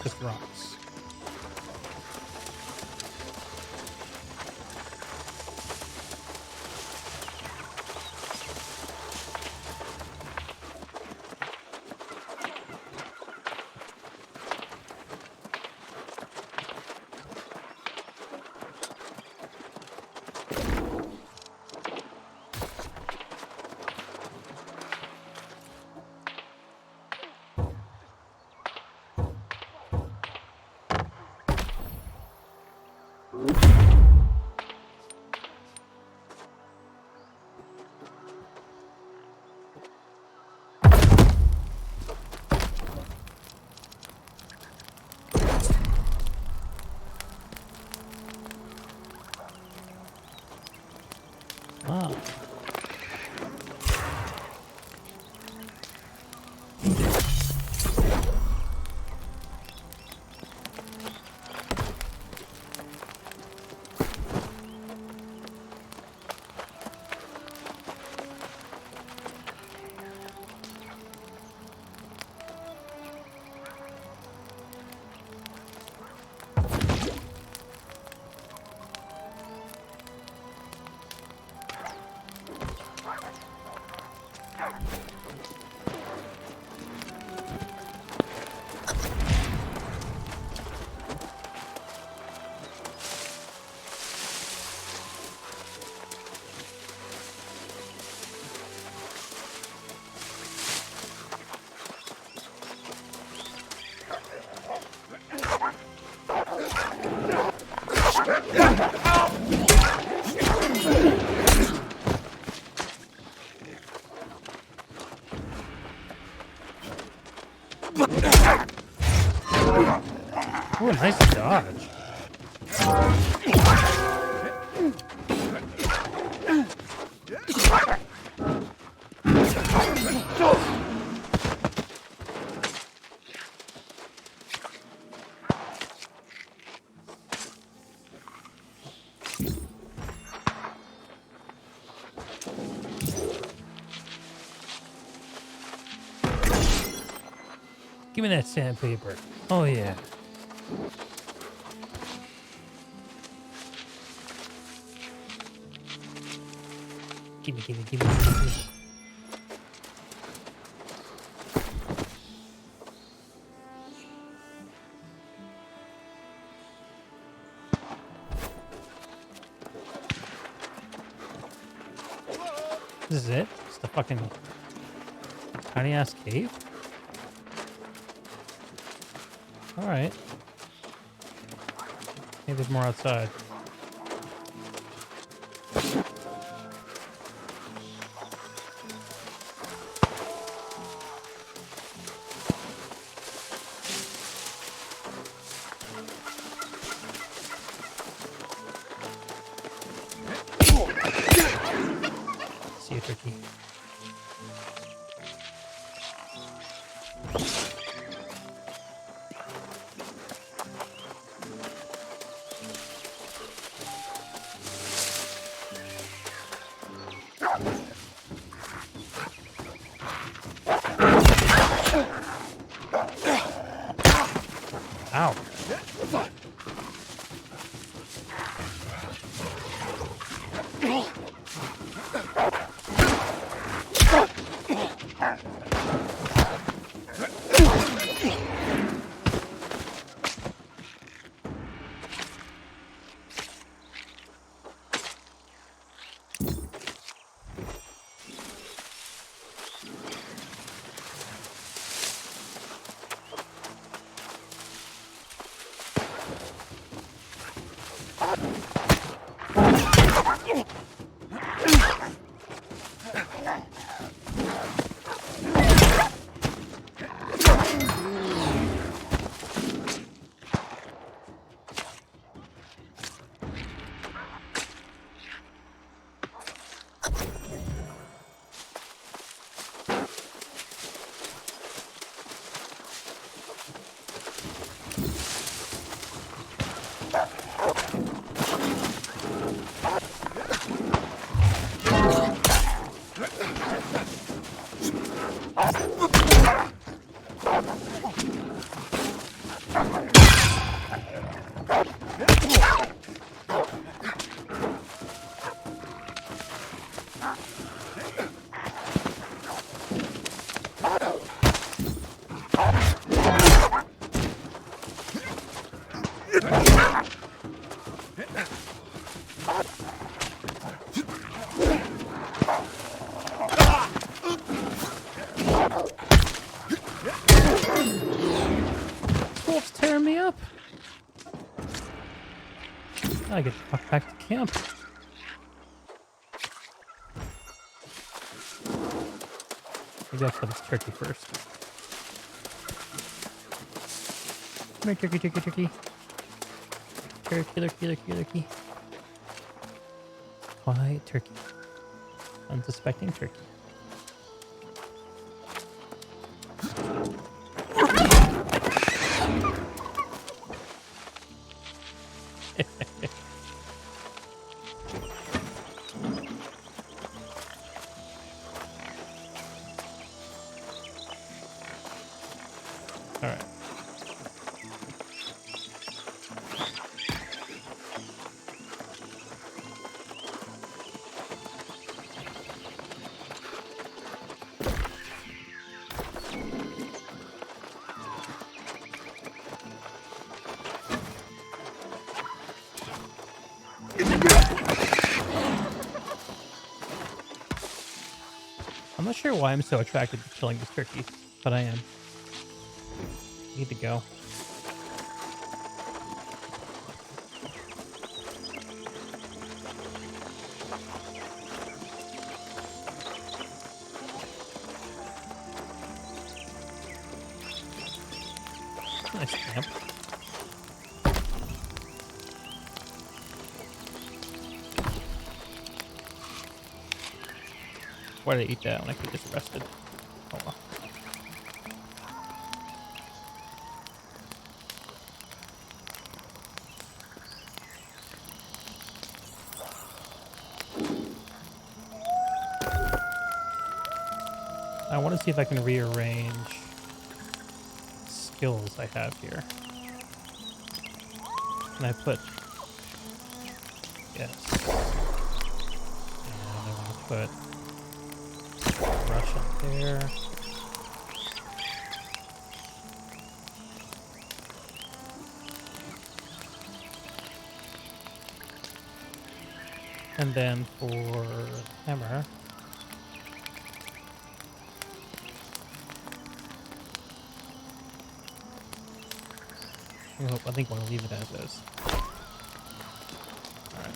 Speaker 1: Just rocks. Wow. Ooh, nice dodge. Give me that sandpaper. Oh yeah. Gimme, gimme, gimme, gimme. This is it? It's the fucking tiny ass cave? Alright. Maybe there's more outside. See you, Turkey. Ow. Wolf's tearing me up. I get fucked back to camp. Maybe I'll kill this turkey first. Come here, turkey, turkey, turkey. Turkey, turkey, turkey, turkey. Quiet turkey. Unsuspecting turkey. All right. I'm not sure why I'm so attracted to killing this turkey, but I am. Need to go. Nice camp. Why did I eat that when I could just rested? Oh well. I want to see if I can rearrange skills I have here. Can I put... Yes. And I want to put brush up there. And then for hammer, I think we'll leave it as is. Alright.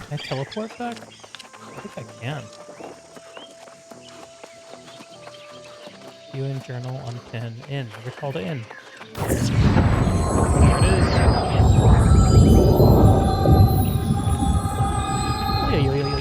Speaker 1: Can I teleport back? I think I can. View in journal on pen in. Never called it in. There it is.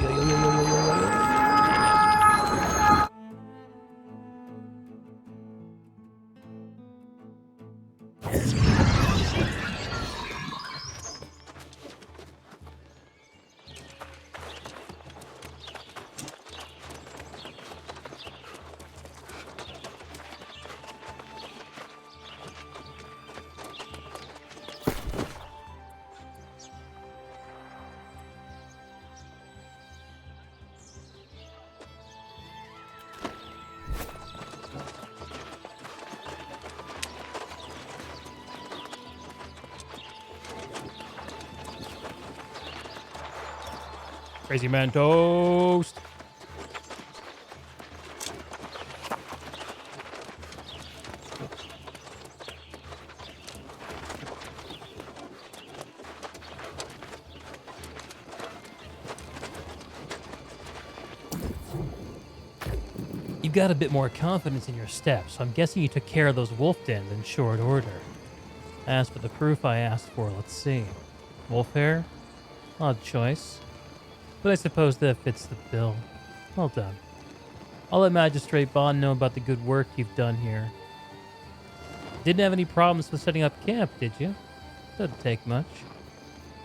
Speaker 1: Crazy man toast. You've got a bit more confidence in your steps, so I'm guessing you took care of those wolf dens in short order. As for the proof I asked for, let's see. Wolf hair? Odd choice. But I suppose that fits the bill. Well done. I'll let Magistrate Bond know about the good work you've done here. Didn't have any problems with setting up camp, did you? Doesn't take much.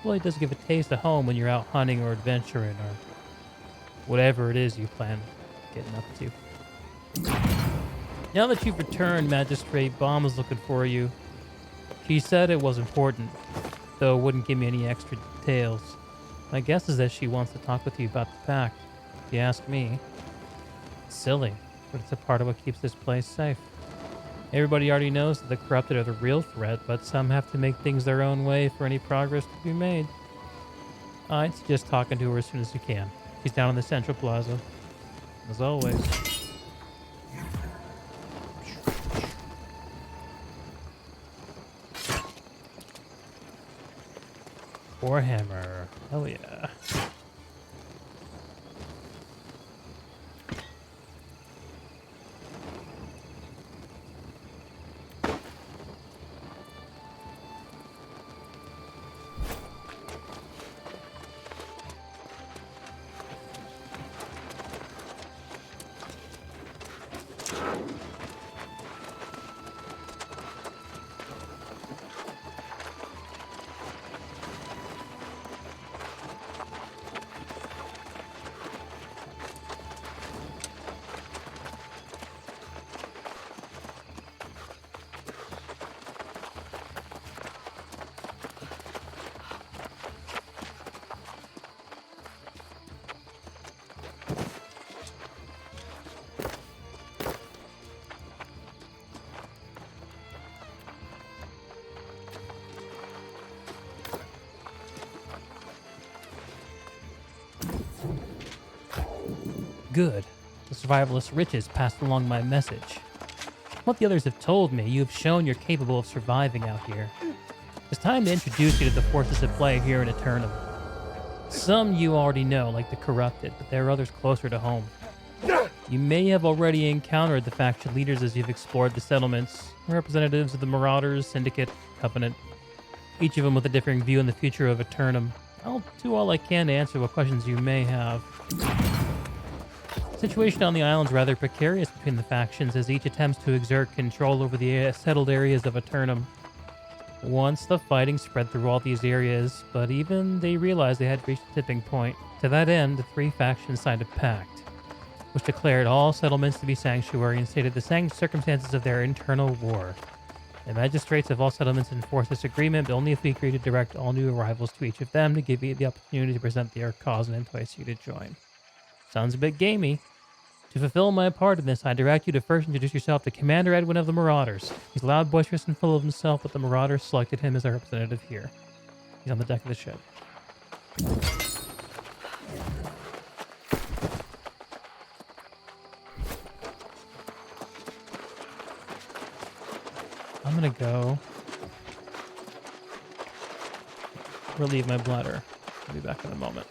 Speaker 1: Well, it does give a taste of home when you're out hunting or adventuring or whatever it is you plan getting up to. Now that you've returned, Magistrate Bond was looking for you. She said it was important, though wouldn't give me any extra details. My guess is that she wants to talk with you about the pact. If you ask me, it's silly, but it's a part of what keeps this place safe. Everybody already knows that the corrupted are the real threat, but some have to make things their own way for any progress to be made. I'd suggest talking to her as soon as you can. She's down in the Central Plaza, as always. Warhammer. Hell yeah. Good. The survivalist Riches passed along my message. What the others have told me, you have shown you're capable of surviving out here. It's time to introduce you to the forces at play here in Eternum. Some you already know, like the Corrupted, but there are others closer to home. You may have already encountered the faction leaders as you've explored the settlements, representatives of the Marauders, Syndicate, Covenant, each of them with a differing view on the future of Eternum. I'll do all I can to answer what questions you may have. The situation on the island is rather precarious between the factions as each attempts to exert control over the settled areas of Eternum. Once the fighting spread through all these areas, but even they realized they had reached a tipping point. To that end, the three factions signed a pact, which declared all settlements to be sanctuary and stated the circumstances of their internal war. The magistrates of all settlements enforced this agreement, but only if we agree to direct all new arrivals to each of them to give you the opportunity to present their cause and entice you to join. Sounds a bit gamey. To fulfill my part in this, I direct you to first introduce yourself to Commander Edwin of the Marauders. He's loud, boisterous, and full of himself, but the Marauders selected him as their representative here. He's on the deck of the ship. I'm gonna go relieve my bladder. I'll be back in a moment.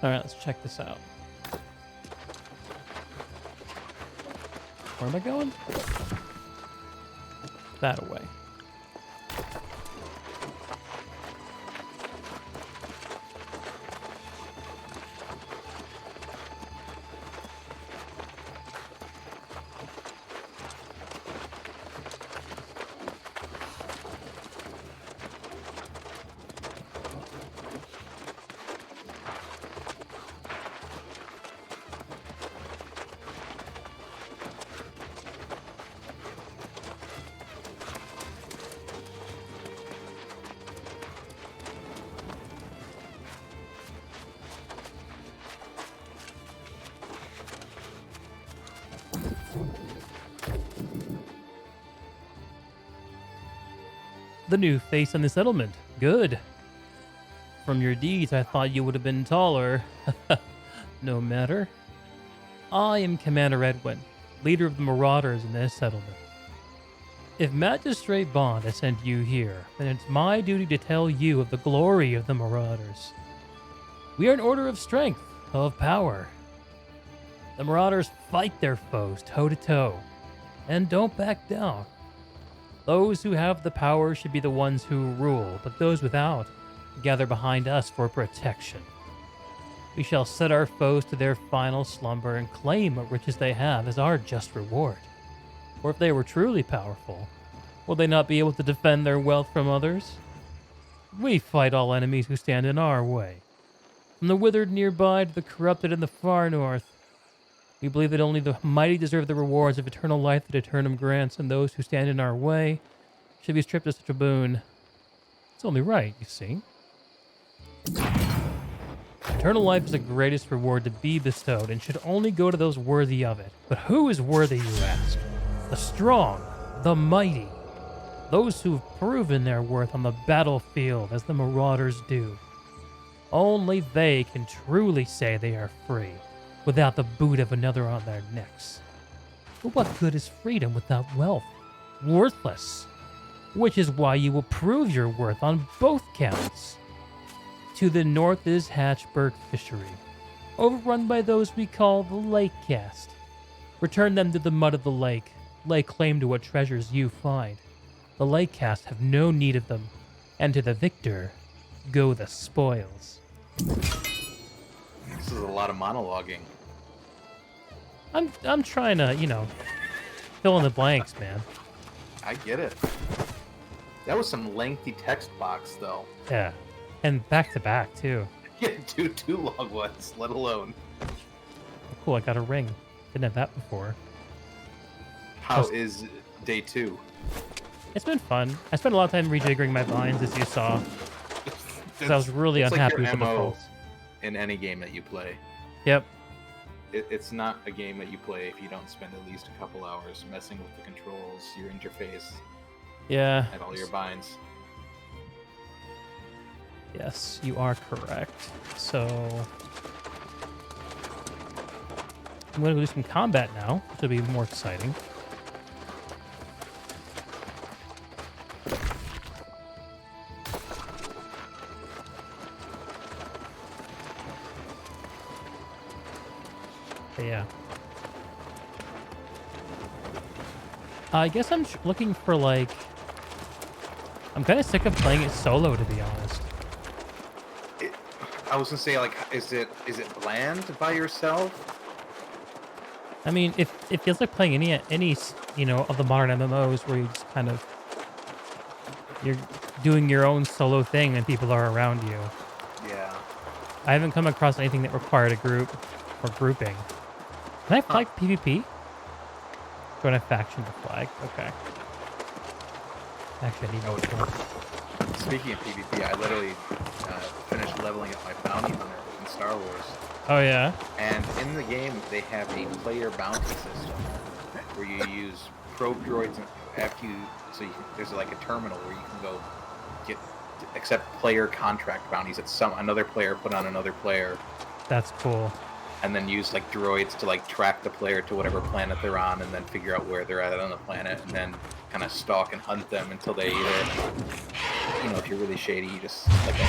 Speaker 1: All right, let's check this out. Where am I going? That away. The new face on the settlement. Good. From your deeds, I thought you would have been taller. No matter. I am Commander Edwin, leader of the Marauders in this settlement. If Magistrate Bond has sent you here, then it's my duty to tell you of the glory of the Marauders. We are an order of strength, of power. The Marauders fight their foes toe to toe, and don't back down. Those who have the power should be the ones who rule, but those without gather behind us for protection. We shall set our foes to their final slumber and claim what riches they have as our just reward. Or if they were truly powerful, will they not be able to defend their wealth from others? We fight all enemies who stand in our way, from the withered nearby to the corrupted in the far north. We believe that only the mighty deserve the rewards of eternal life that Eternum grants, and those who stand in our way should be stripped of such a boon. It's only right, you see. Eternal life is the greatest reward to be bestowed and should only go to those worthy of it. But who is worthy, you ask? The strong, the mighty, those who've proven their worth on the battlefield as the Marauders do. Only they can truly say they are free, without the boot of another on their necks. But what good is freedom without wealth? Worthless. Which is why you will prove your worth on both counts. To the north is Hatchburg Fishery, overrun by those we call the Lake Caste. Return them to the mud of the lake, lay claim to what treasures you find. The Lake Caste have no need of them, and to the victor go the spoils.
Speaker 2: This is a lot of monologuing.
Speaker 1: I'm trying to, fill in the blanks, man.
Speaker 2: I get it. That was some lengthy text box, though.
Speaker 1: Yeah. And back to back, too.
Speaker 2: Yeah, two long ones, let alone.
Speaker 1: Oh, cool, I got a ring. Didn't have that before.
Speaker 2: How is day 2?
Speaker 1: It's been fun. I spent a lot of time rejiggering my vines, as you saw. Because I was really unhappy with the defaults.
Speaker 2: In any game that you play.
Speaker 1: Yep.
Speaker 2: It's not a game that you play if you don't spend at least a couple hours messing with the controls, your interface,
Speaker 1: yeah,
Speaker 2: and all your binds.
Speaker 1: Yes, you are correct. So I'm going to do some combat now, which will be more exciting. But yeah. I guess I'm looking for, like... I'm kind of sick of playing it solo, to be honest.
Speaker 2: I was gonna say, like, is it bland by yourself?
Speaker 1: I mean, it feels like playing any of the modern MMOs where you just kind of... You're doing your own solo thing and people are around you.
Speaker 2: Yeah.
Speaker 1: I haven't come across anything that required a group or grouping. Can I flag PvP? Join a faction to flag. Okay. Actually, I need more.
Speaker 2: Speaking of PvP, I literally finished leveling up my bounty hunter in Star Wars.
Speaker 1: Oh, yeah?
Speaker 2: And in the game, they have a player bounty system where you use probe droids after you... there's like a terminal where you can go accept player contract bounties that another player put on another player.
Speaker 1: That's cool.
Speaker 2: And then use like droids to like track the player to whatever planet they're on, and then figure out where they're at on the planet, and then kind of stalk and hunt them until they either if you're really shady, you just like to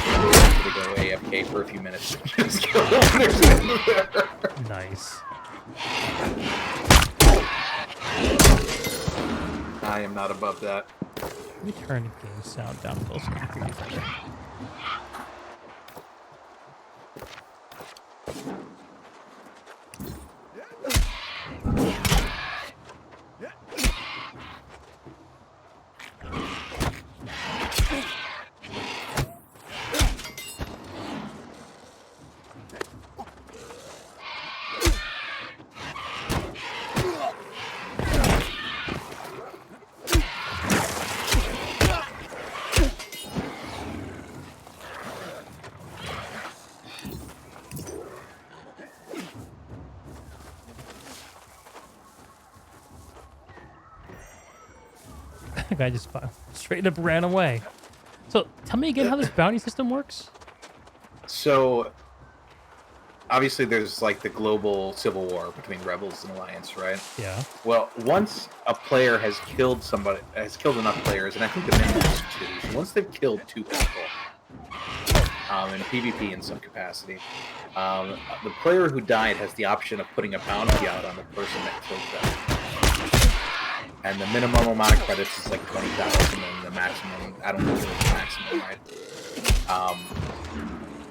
Speaker 2: go AFK for a few minutes. Just kill them. There's nothing there.
Speaker 1: Nice.
Speaker 2: I am not above that.
Speaker 1: Let me turn the game sound down a little so I can hear you better. The guy just straight up ran away. So tell me again how this bounty system works.
Speaker 2: So obviously there's like the global civil war between rebels and alliance, right?
Speaker 1: Yeah.
Speaker 2: Well, once a player has killed enough players, and I think the minimum is 2. So once they've killed 2 people in PvP in some capacity, the player who died has the option of putting a bounty out on the person that killed them. And the minimum amount of credits is like 20,000, and the maximum, I don't know if it's the maximum, right?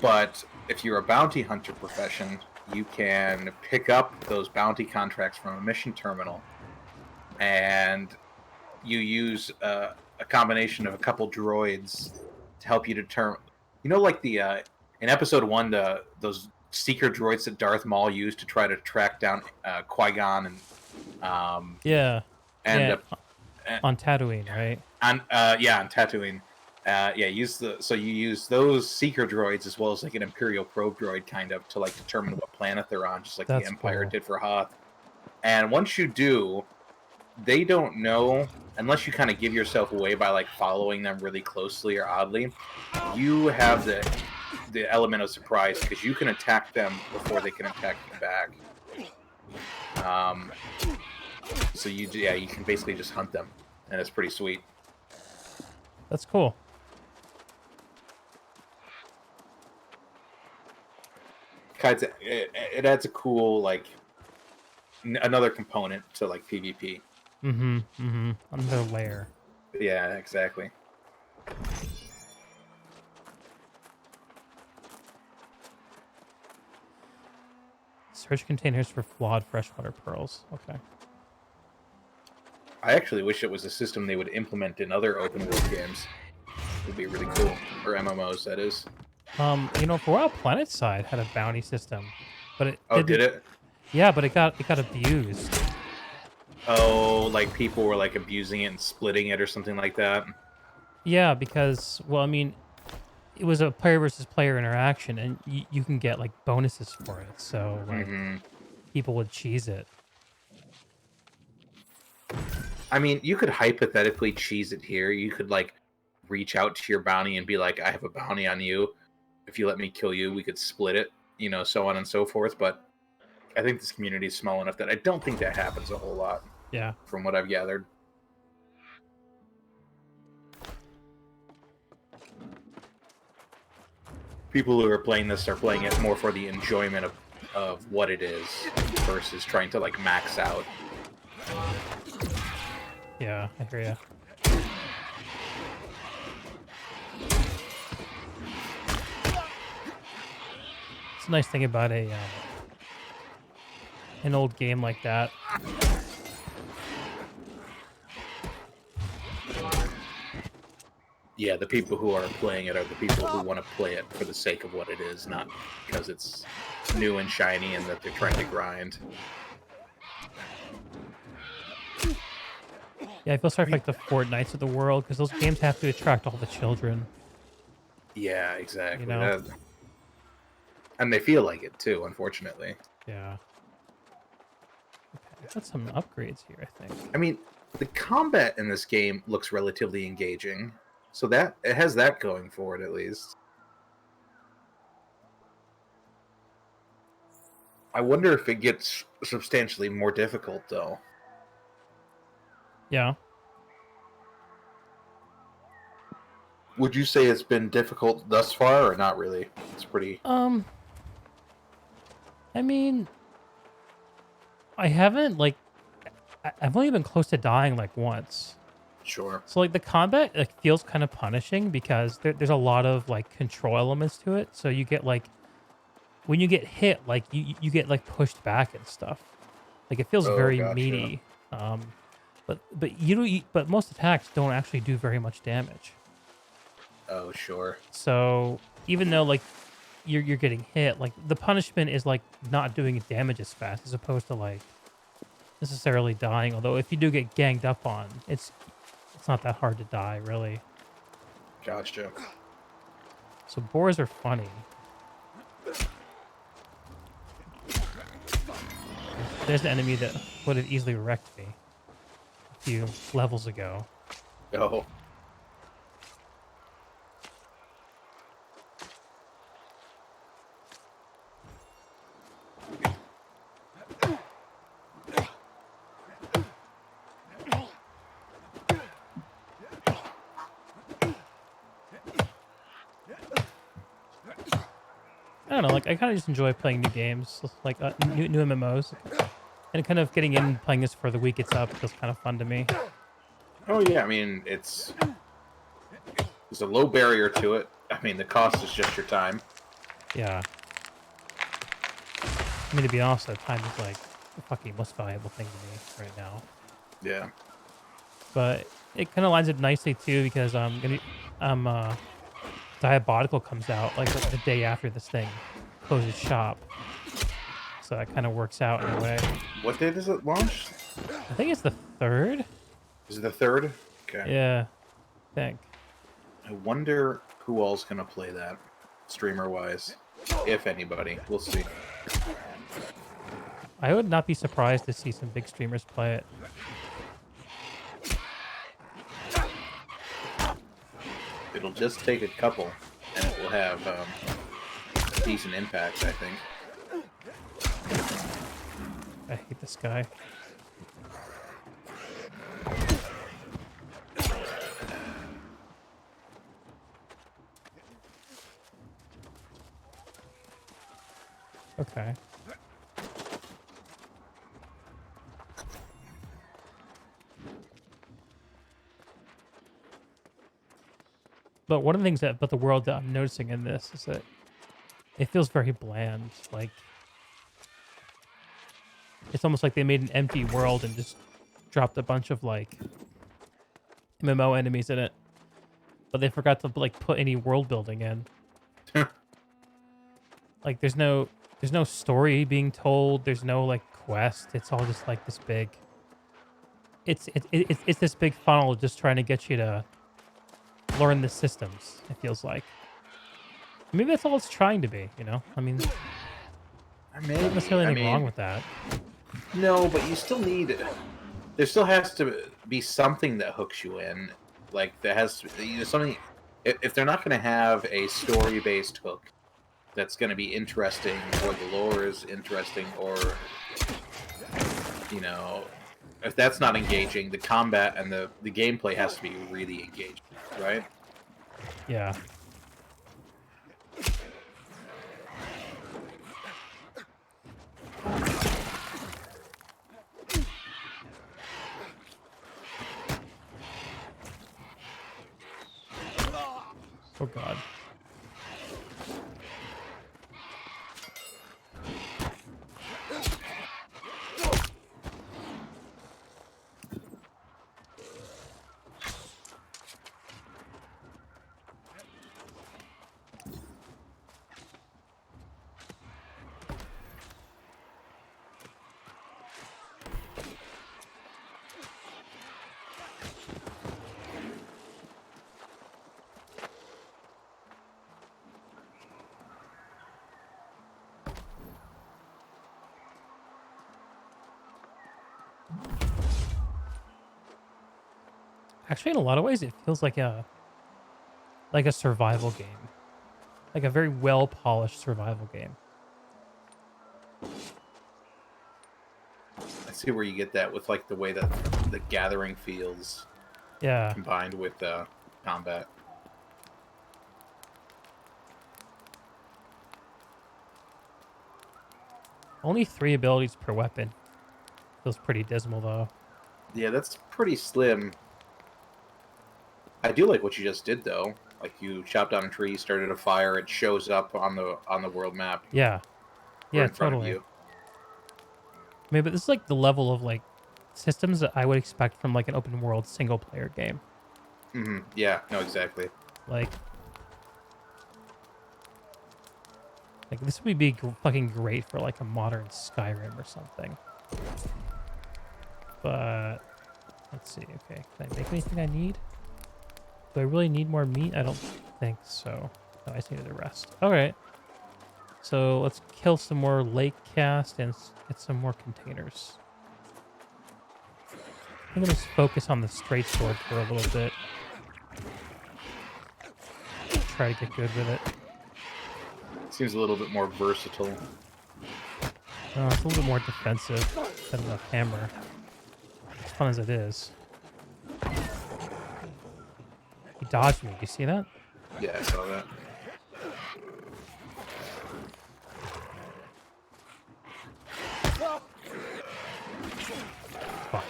Speaker 2: But if you're a bounty hunter profession, you can pick up those bounty contracts from a mission terminal, and you use a combination of a couple droids to help you determine. Like the in Episode 1, those seeker droids that Darth Maul used to try to track down Qui-Gon and
Speaker 1: Yeah.
Speaker 2: and
Speaker 1: on Tatooine, right?
Speaker 2: on Tatooine. You use those seeker droids as well as like an Imperial probe droid kind of to like determine what planet they're on, just like
Speaker 1: That's
Speaker 2: the Empire
Speaker 1: cool.
Speaker 2: did for Hoth. And once you do, they don't know unless you kind of give yourself away by like following them really closely or oddly. You have the element of surprise because you can attack them before they can attack you back. So you can basically just hunt them, and it's pretty sweet.
Speaker 1: That's cool.
Speaker 2: It adds a cool like another component to like PvP.
Speaker 1: Another layer.
Speaker 2: Yeah, exactly.
Speaker 1: Search containers for flawed freshwater pearls. Okay.
Speaker 2: I actually wish it was a system they would implement in other open world games. It would be really cool. Or MMOs, that is.
Speaker 1: For a while, PlanetSide had a bounty system, but it
Speaker 2: did it?
Speaker 1: Yeah, but it got abused.
Speaker 2: Oh, like people were like abusing it and splitting it or something like that.
Speaker 1: Yeah, because it was a player versus player interaction, and you can get like bonuses for it. So like people would cheese it.
Speaker 2: I mean, you could hypothetically cheese it here. You could like reach out to your bounty and be like, "I have a bounty on you. If you let me kill you, we could split it." So on and so forth. But I think this community is small enough that I don't think that happens a whole lot.
Speaker 1: Yeah.
Speaker 2: From what I've gathered. People who are playing this are playing it more for the enjoyment of what it is versus trying to like max out.
Speaker 1: Yeah, I hear ya. It's a nice thing about an old game like that.
Speaker 2: Yeah, the people who are playing it are the people who want to play it for the sake of what it is, not because it's new and shiny and that they're trying to grind.
Speaker 1: Yeah, I feel sorry for like the Fortnites of the world because those games have to attract all the children.
Speaker 2: Yeah, exactly.
Speaker 1: You know?
Speaker 2: And they feel like it too, unfortunately.
Speaker 1: Yeah. Okay, got some upgrades here, I think.
Speaker 2: I mean, the combat in this game looks relatively engaging, so that it has that going for it at least. I wonder if it gets substantially more difficult though.
Speaker 1: Yeah.
Speaker 2: Would you say it's been difficult thus far, or not really? It's pretty.
Speaker 1: I mean, I haven't like I've only been close to dying like once.
Speaker 2: Sure.
Speaker 1: So like the combat like feels kind of punishing because there's a lot of like control elements to it. So you get like when you get hit, like you get like pushed back and stuff. Like it feels
Speaker 2: Oh,
Speaker 1: very
Speaker 2: gotcha.
Speaker 1: meaty. But you don't. But most attacks don't actually do very much damage.
Speaker 2: Oh, sure.
Speaker 1: So even though like you're getting hit, like the punishment is like not doing damage as fast as opposed to like necessarily dying. Although if you do get ganged up on, it's not that hard to die really.
Speaker 2: Gotcha.
Speaker 1: So boars are funny. There's an enemy that would have easily wrecked me a few levels ago.
Speaker 2: Oh,
Speaker 1: I don't know, like I kind of just enjoy playing new games, like new MMOs, and kind of getting in and playing this for the week it's up feels kind of fun to me.
Speaker 2: oh yeah. I mean, there's a low barrier to it. I mean, the cost is just your time.
Speaker 1: Yeah. I mean, to be honest, that time is like the fucking most valuable thing to me right now.
Speaker 2: Yeah.
Speaker 1: But it kind of lines up nicely too because Diabolical comes out like the day after this thing closes shop, so that kind of works out in a way.
Speaker 2: What day does it launch?
Speaker 1: I think it's the third.
Speaker 2: Is it the third? Okay.
Speaker 1: Yeah, I think.
Speaker 2: I wonder who all's gonna play that, streamer wise, if anybody. We'll see.
Speaker 1: I would not be surprised to see some big streamers play it.
Speaker 2: It'll just take a couple, and it will have decent impact, I think.
Speaker 1: I hate this guy. Okay. But one of the things about the world that I'm noticing in this is that it feels very bland. Like it's almost like they made an empty world and just dropped a bunch of like MMO enemies in it, but they forgot to like put any world building in. Like there's no story being told. There's no like quest. It's all just like this big. It's this big funnel just trying to get you to learn the systems. It feels like. Maybe that's all it's trying to be. You know. I mean,
Speaker 2: Maybe.
Speaker 1: not necessarily anything wrong with that.
Speaker 2: No, but you still need. There still has to be something that hooks you in. Like there has to, something. If they're not going to have a story-based hook that's going to be interesting, or the lore is interesting, or if that's not engaging, the combat and the gameplay has to be really engaging, right?
Speaker 1: Yeah. Oh god. Actually, in a lot of ways, it feels like a survival game, like a very well polished survival game.
Speaker 2: I see where you get that with like the way that the gathering feels
Speaker 1: Yeah,
Speaker 2: combined with combat.
Speaker 1: Only 3 abilities per weapon. Feels pretty dismal, though.
Speaker 2: Yeah, that's pretty slim. I do like what you just did, though. Like, you chopped down a tree, started a fire, it shows up on the world map
Speaker 1: Yeah.
Speaker 2: or
Speaker 1: Yeah,
Speaker 2: in front of
Speaker 1: totally.
Speaker 2: you.
Speaker 1: I mean, but this is like the level of like systems that I would expect from like an open world single player game.
Speaker 2: Yeah, no, exactly.
Speaker 1: Like this would be fucking great for like a modern Skyrim or something. But let's see. Okay, can I make anything I need? Do I really need more meat? I don't think so. No, I just needed the rest. All right. So let's kill some more lake cast and get some more containers. I'm gonna just focus on the straight sword for a little bit. Try to get good with it.
Speaker 2: Seems a little bit more versatile.
Speaker 1: It's a little bit more defensive than the hammer. As fun as it is. He dodged me. Do you see that?
Speaker 2: Yeah, I saw that.
Speaker 1: Fuck.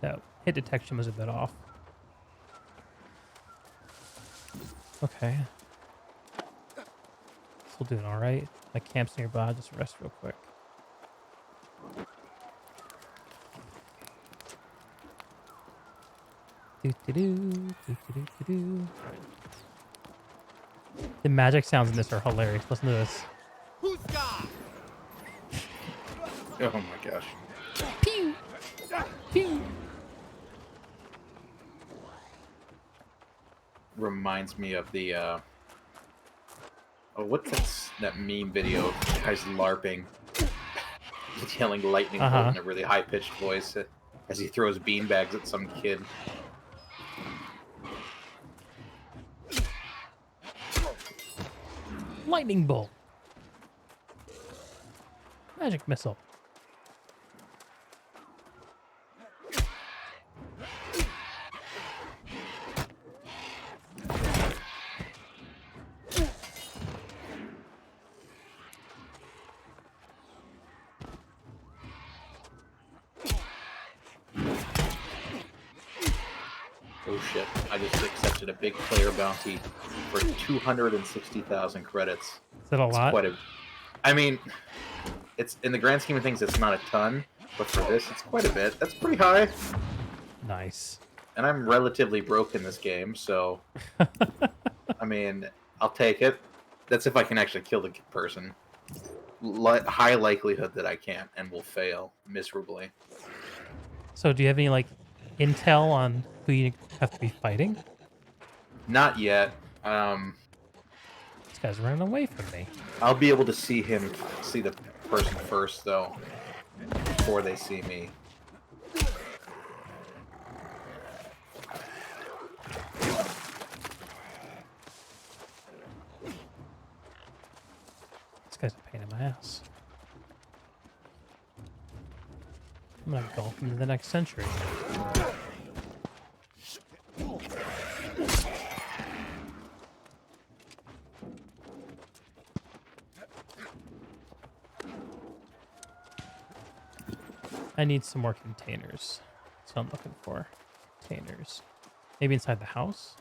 Speaker 1: That hit detection was a bit off. Okay. Still doing alright. My camp's nearby. I'll just rest real quick. Do. The magic sounds in this are hilarious. Listen to this.
Speaker 2: Oh my gosh.
Speaker 1: Pew! Pew!
Speaker 2: Reminds me of the oh, what's that meme video of guys LARPing, yelling lightning bolt in a really high pitched voice as he throws beanbags at some kid.
Speaker 1: Lightning bolt. Magic missile.
Speaker 2: Oh shit, I just accepted a big player bounty for 260,000 credits.
Speaker 1: Is that a lot?
Speaker 2: Quite a... I mean, it's in the grand scheme of things, it's not a ton, but for this, it's quite a bit. That's pretty high.
Speaker 1: Nice.
Speaker 2: And I'm relatively broke in this game, so... I mean, I'll take it. That's if I can actually kill the person. High likelihood that I can't, and will fail miserably.
Speaker 1: So do you have any, like, intel on who you have to be fighting?
Speaker 2: Not yet.
Speaker 1: This guy's running away from me.
Speaker 2: I'll be able to see the person first, though, before they see me.
Speaker 1: This guy's a pain in my ass. I'm gonna golf into the next century. I need some more containers. That's what I'm looking for. Containers. Maybe inside the house?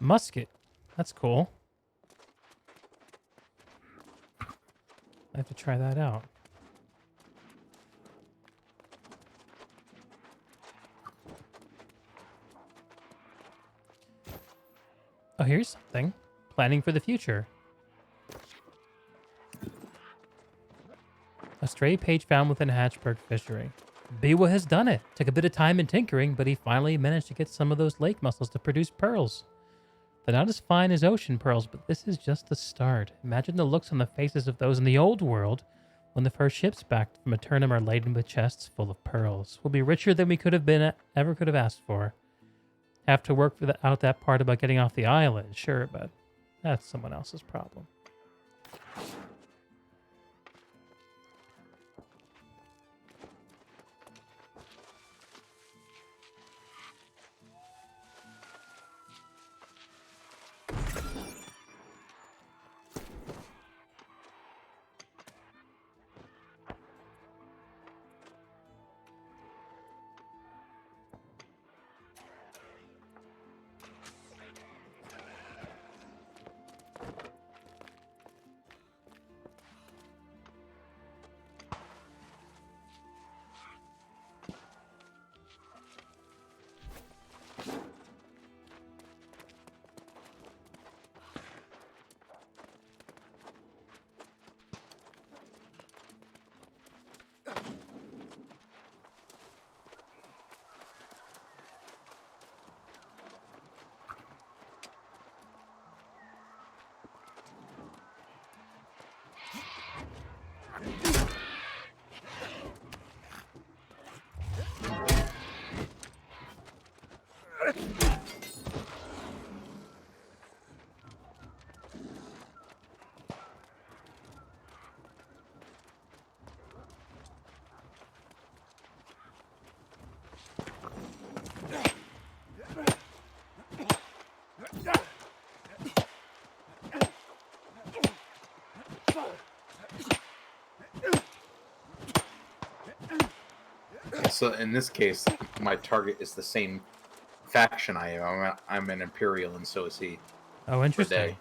Speaker 1: musket. That's cool. I have to try that out. Oh, here's something. Planning for the future. A stray page found within Hatchburg Fishery. Biwa has done it. Took a bit of time and tinkering, but he finally managed to get some of those lake mussels to produce pearls. They're not as fine as ocean pearls, but this is just the start. Imagine the looks on the faces of those in the old world when the first ships back from Eternum are laden with chests full of pearls. We'll be richer than we ever could have asked for. Have to work out that part about getting off the island, sure, but that's someone else's problem.
Speaker 2: So in this case, my target is the same faction I am. I'm an Imperial, and so is he.
Speaker 1: Oh, interesting.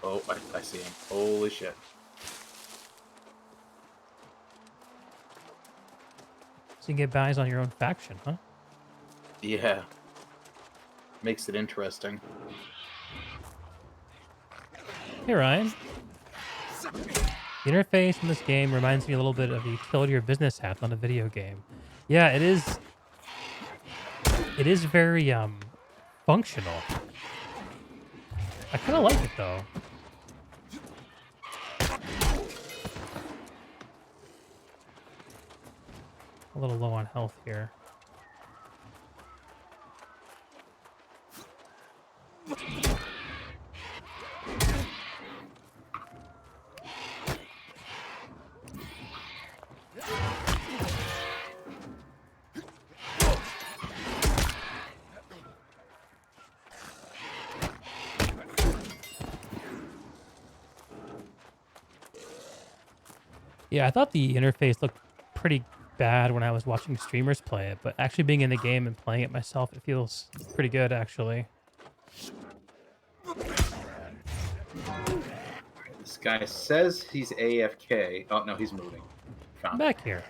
Speaker 2: Oh, I see him. Holy shit.
Speaker 1: So you can get buys on your own faction, huh?
Speaker 2: Yeah. Makes it interesting.
Speaker 1: Hey, Ryan. The interface in this game reminds me a little bit of the utility or business hat on a video game. Yeah, it is. It is very functional. I kind of like it though. A little low on health here. Yeah, I thought the interface looked pretty bad when I was watching streamers play it, but actually being in the game and playing it myself, it feels pretty good, actually.
Speaker 2: This guy says he's AFK. Oh, no, he's moving.
Speaker 1: Come back here.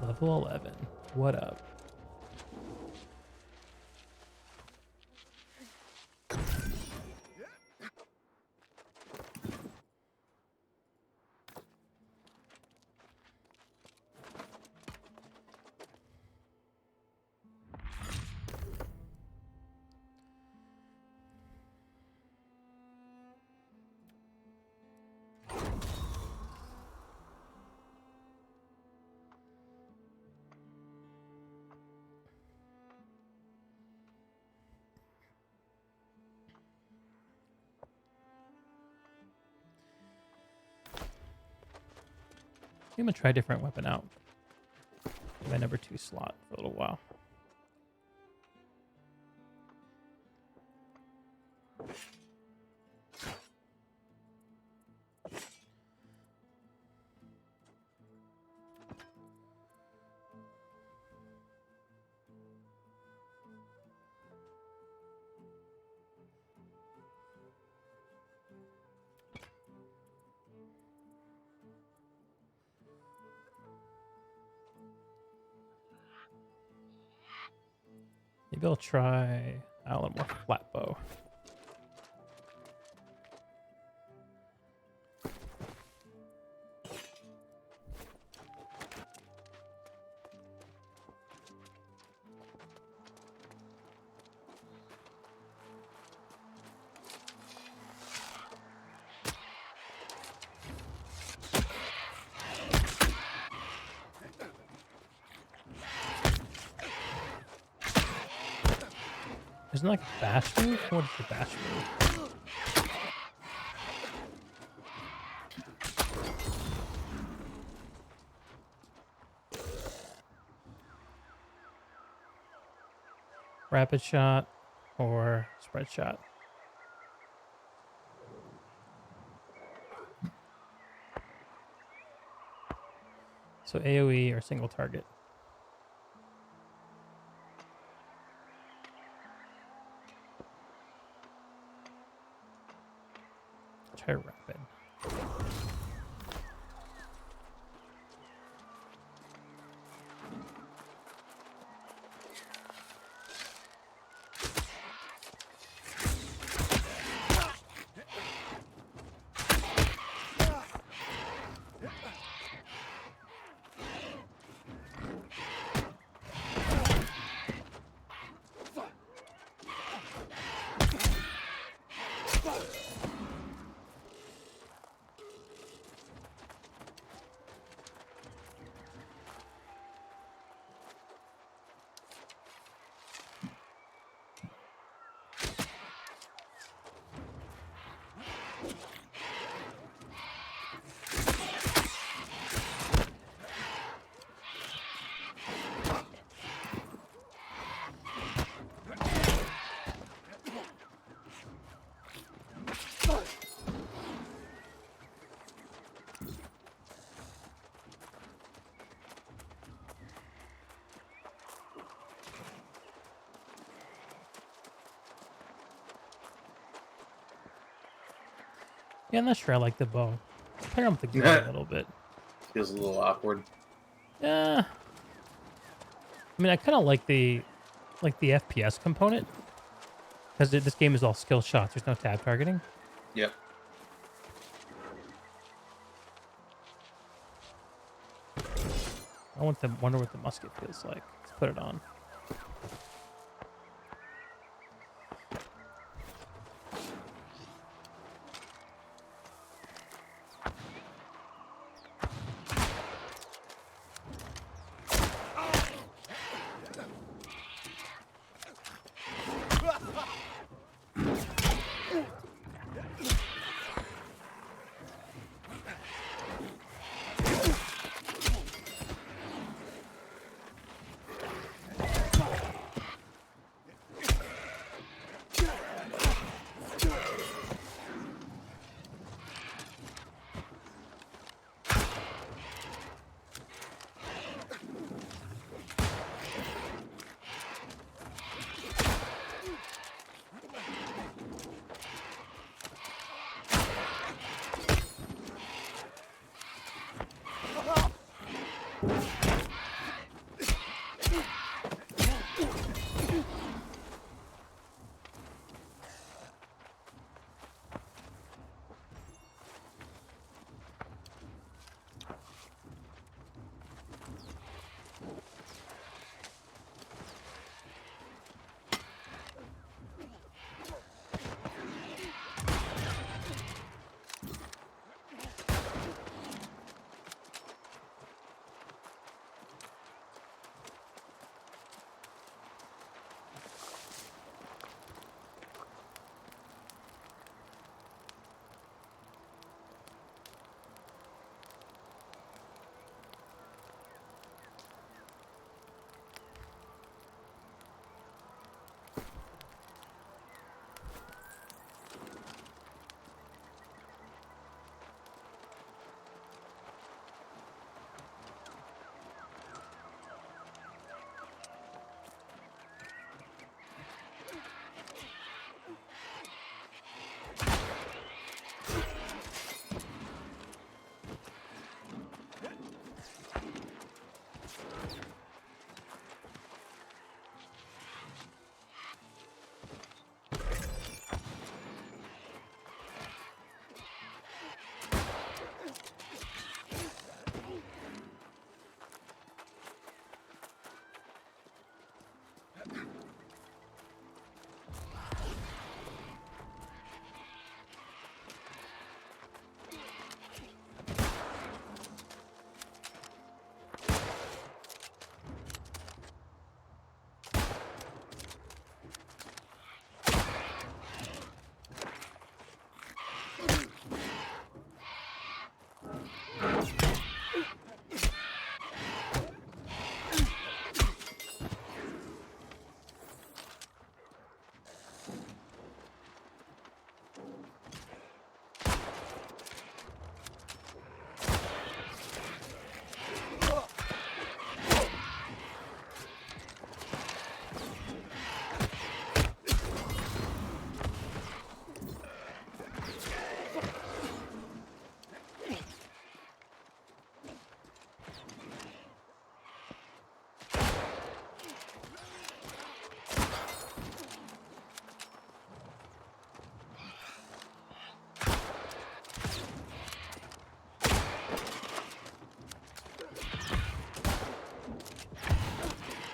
Speaker 1: Level 11. What up? I'm gonna try a different weapon out. My number 2 slot for a little while. Maybe I'll try a little more flat bow. Isn't it like a bash move? What is the bash move? Rapid shot or spread shot? So AoE or single target. Try rapid. Yeah, I'm not sure I like the bow. Pair them with the gun a little bit.
Speaker 2: Feels a little awkward.
Speaker 1: Yeah. I mean, I kind of like the FPS component because this game is all skill shots. There's no tab targeting.
Speaker 2: Yep.
Speaker 1: I wonder what the musket feels like. Let's put it on.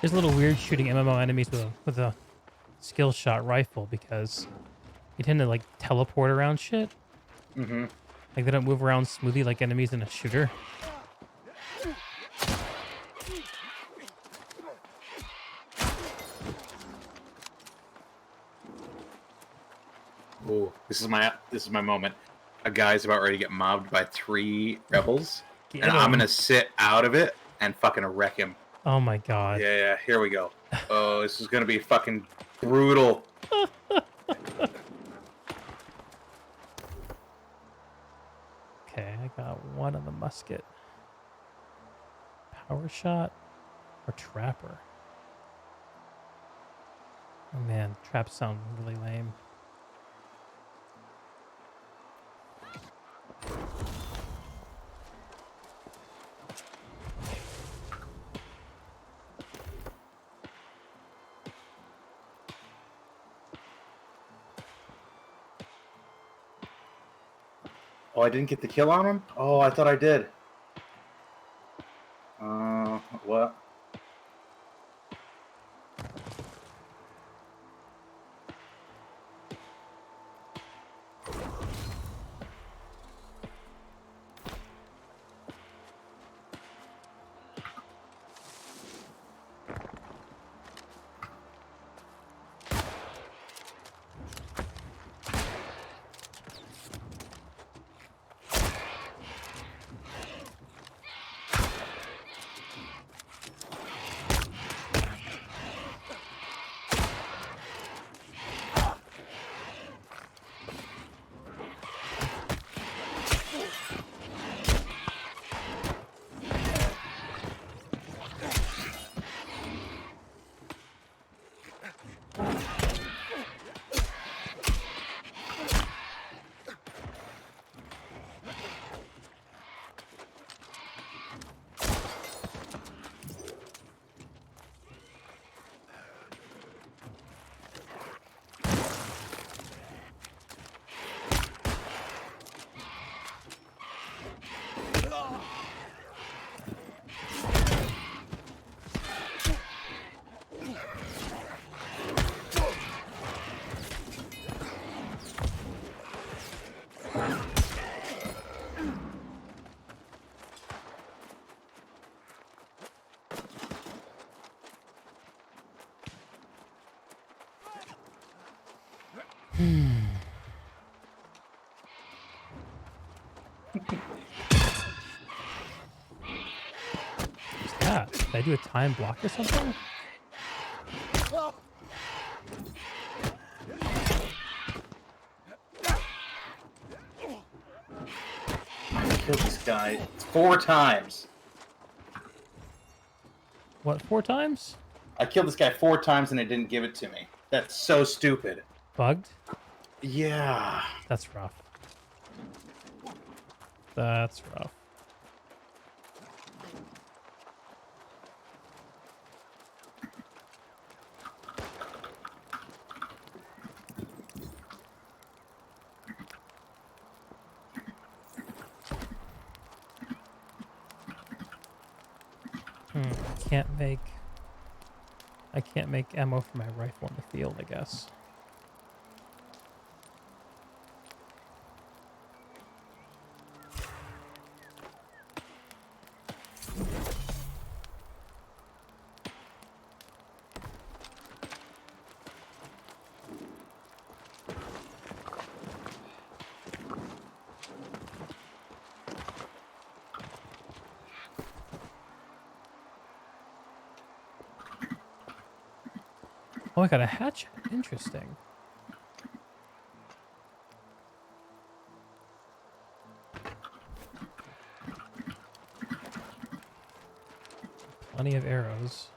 Speaker 1: It's a little weird shooting MMO enemies with a skill shot rifle because you tend to like teleport around shit.
Speaker 2: Mm-hmm.
Speaker 1: Like they don't move around smoothly like enemies in a shooter.
Speaker 2: Ooh, this is my moment. A guy's about ready to get mobbed by 3 rebels,
Speaker 1: Get
Speaker 2: and I'm
Speaker 1: 'em.
Speaker 2: gonna sit out of it and fucking wreck him.
Speaker 1: Oh my god.
Speaker 2: Yeah, here we go. Oh, this is gonna be fucking brutal.
Speaker 1: Okay, I got one on the musket. Power shot or trapper? Oh man, traps sound really lame.
Speaker 2: Oh, I didn't get the kill on him? Oh, I thought I did. What? What's that? Did I do a time block or something? I killed this guy 4 times.
Speaker 1: What, 4 times?
Speaker 2: I killed this guy 4 times and it didn't give it to me. That's so stupid.
Speaker 1: Bugged?
Speaker 2: Yeah.
Speaker 1: That's rough. That's rough. Can't make... I can't make ammo for my rifle in the field, I guess. Oh, I got a hatchet. Interesting. Plenty of arrows.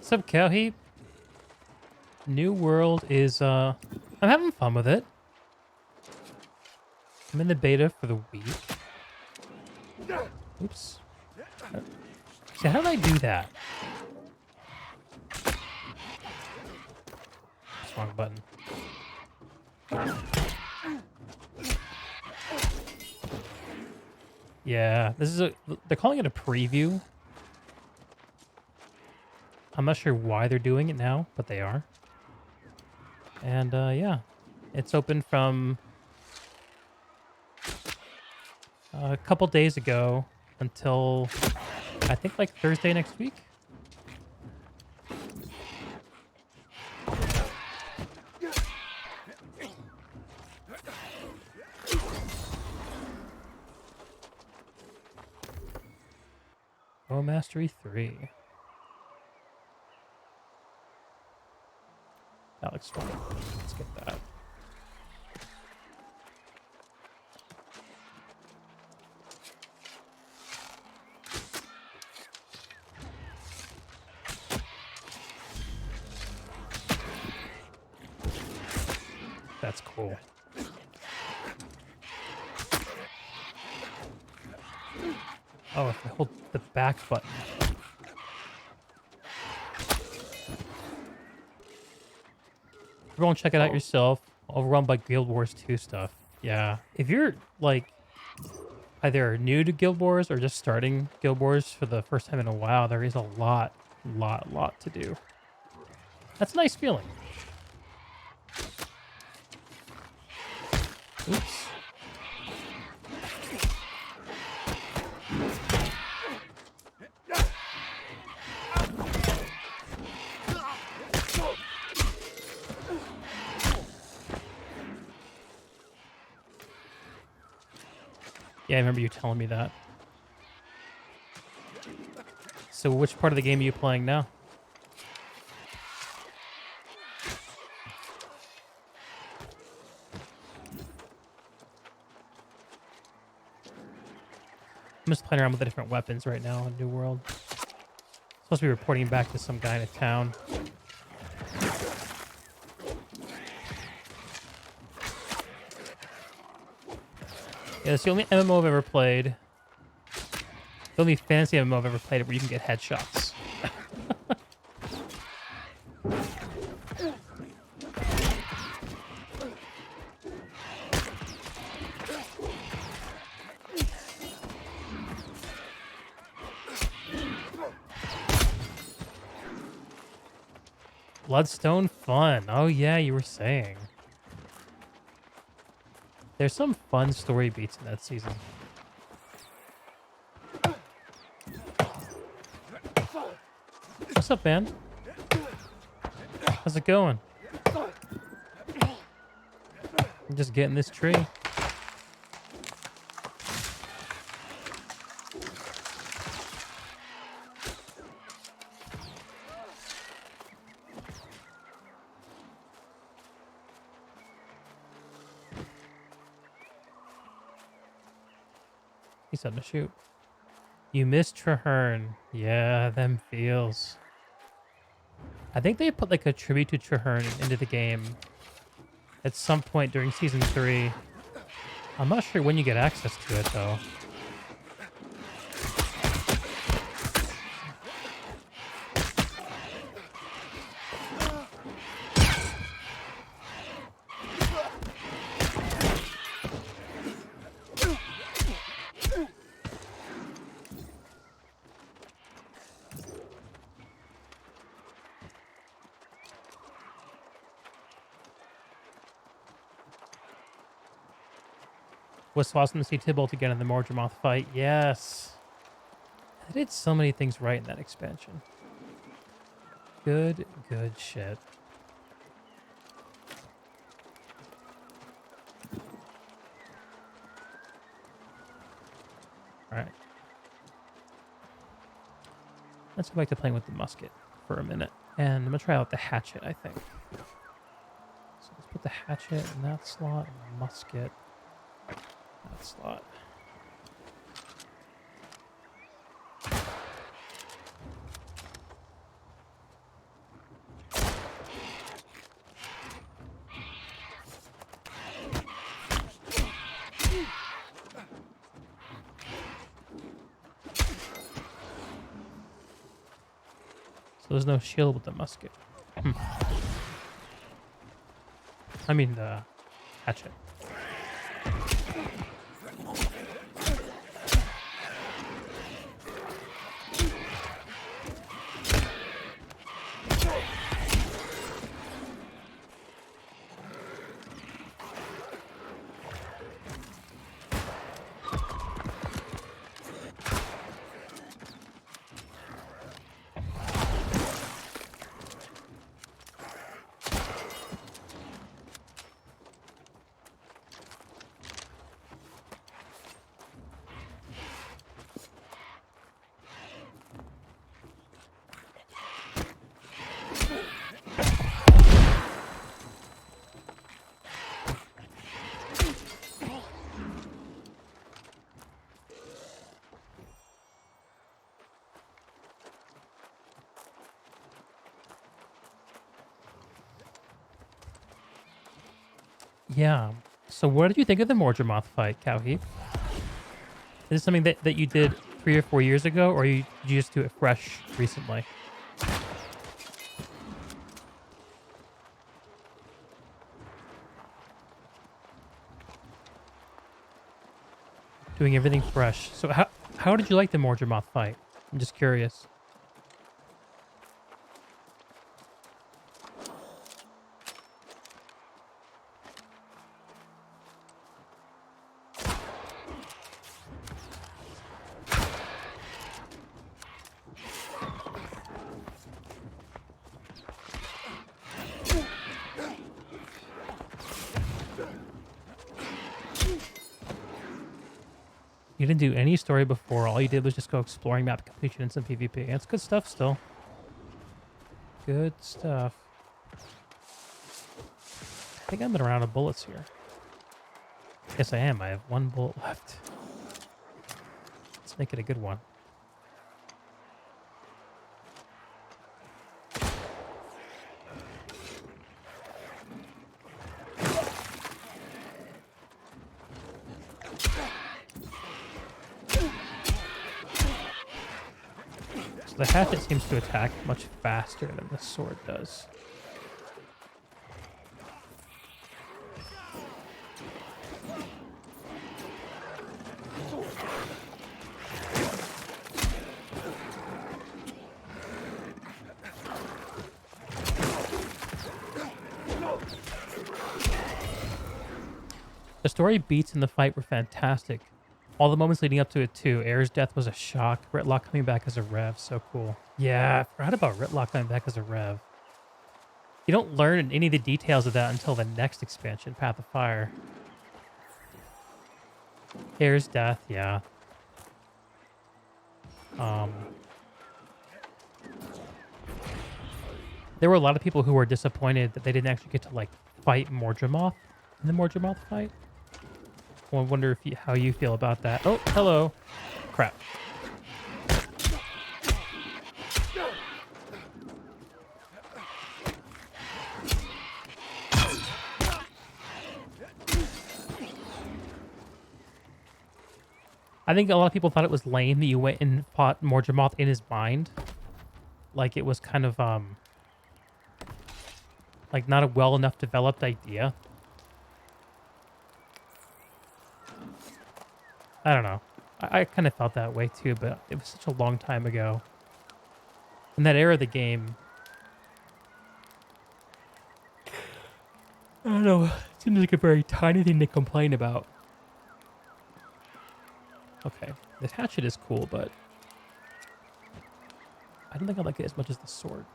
Speaker 1: What's up, Cowheap? New World is, I'm having fun with it. I'm in the beta for the week. Oops. See, how did I do that? That's wrong button. Yeah, this is they're calling it a preview. I'm not sure why they're doing it now, but they are. And yeah, it's open from a couple days ago until I think like Thursday next week. Oh, Mastery 3. That looks fun. Let's get that. That's cool. Oh, if I hold the back button. Everyone check it out yourself. Overwhelmed by Guild Wars 2 stuff. Yeah. If you're, like, either new to Guild Wars or just starting Guild Wars for the first time in a while, there is a lot to do. That's a nice feeling. Oops. Yeah, I remember you telling me that. So which part of the game are you playing now? I'm just playing around with the different weapons right now in New World. Supposed to be reporting back to some guy in a town. Yeah, it's the only MMO I've ever played. The only fantasy MMO I've ever played where you can get headshots. Bloodstone fun. Oh yeah, you were saying. There's some fun story beats in that season. What's up, man? How's it going? I'm just getting this tree. He's on to shoot. You missed Traherne. Yeah, them feels. I think they put like a tribute to Traherne into the game at some point during season 3. I'm not sure when you get access to it though. Was awesome to see Tybalt again in the Mordremoth fight. Yes. They did so many things right in that expansion. Good shit. Alright. Let's go back to playing with the musket for a minute. And I'm going to try out the hatchet, I think. So let's put the hatchet in that slot and the musket in that slot. there's no shield with the musket. Hmm. I mean the hatchet. Yeah. So what did you think of the Morgemoth fight, Cowheap? Is this something that you did 3 or 4 years ago, or did you just do it fresh recently? Doing everything fresh. So how did you like the Morgemoth fight? I'm just curious. You didn't do any story before. All you did was just go exploring map completion and some PvP. That's good stuff still. Good stuff. I think I'm out of bullets here. Yes, I am. I have one bullet left. Let's make it a good one. The hatchet seems to attack much faster than the sword does. The story beats in the fight were fantastic. All the moments leading up to it too. Air's death was a shock. Ritlock coming back as a Rev, so cool. Yeah, I forgot about Ritlock coming back as a Rev. You don't learn any of the details of that until the next expansion, Path of Fire. Air's death, yeah. There were a lot of people who were disappointed that they didn't actually get to like fight Morgemoth in the Morgemoth fight. I wonder if how you feel about that. Oh, hello. Crap. I think a lot of people thought it was lame that you went and fought Morgemoth in his mind. Like it was kind of, like not a well enough developed idea. I don't know. I kind of felt that way too, but it was such a long time ago. In that era of the game, I don't know. It seems like a very tiny thing to complain about. Okay, this hatchet is cool, but I don't think I like it as much as the sword.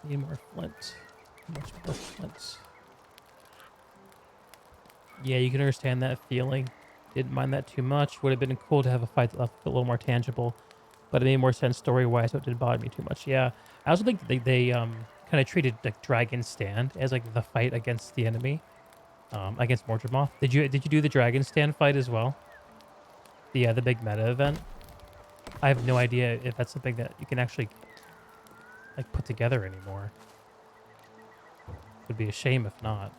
Speaker 1: Need more flint. Much more flint. Yeah, you can understand that feeling. Didn't mind that too much. Would have been cool to have a fight that felt a little more tangible, but it made more sense story-wise, so it didn't bother me too much. Yeah, I also think they kind of treated like Dragon Stand as like the fight against the enemy, against Mordremoth. Did you do the Dragon Stand fight as well? The big meta event. I have no idea if that's something that you can actually like put together anymore. Would be a shame if not.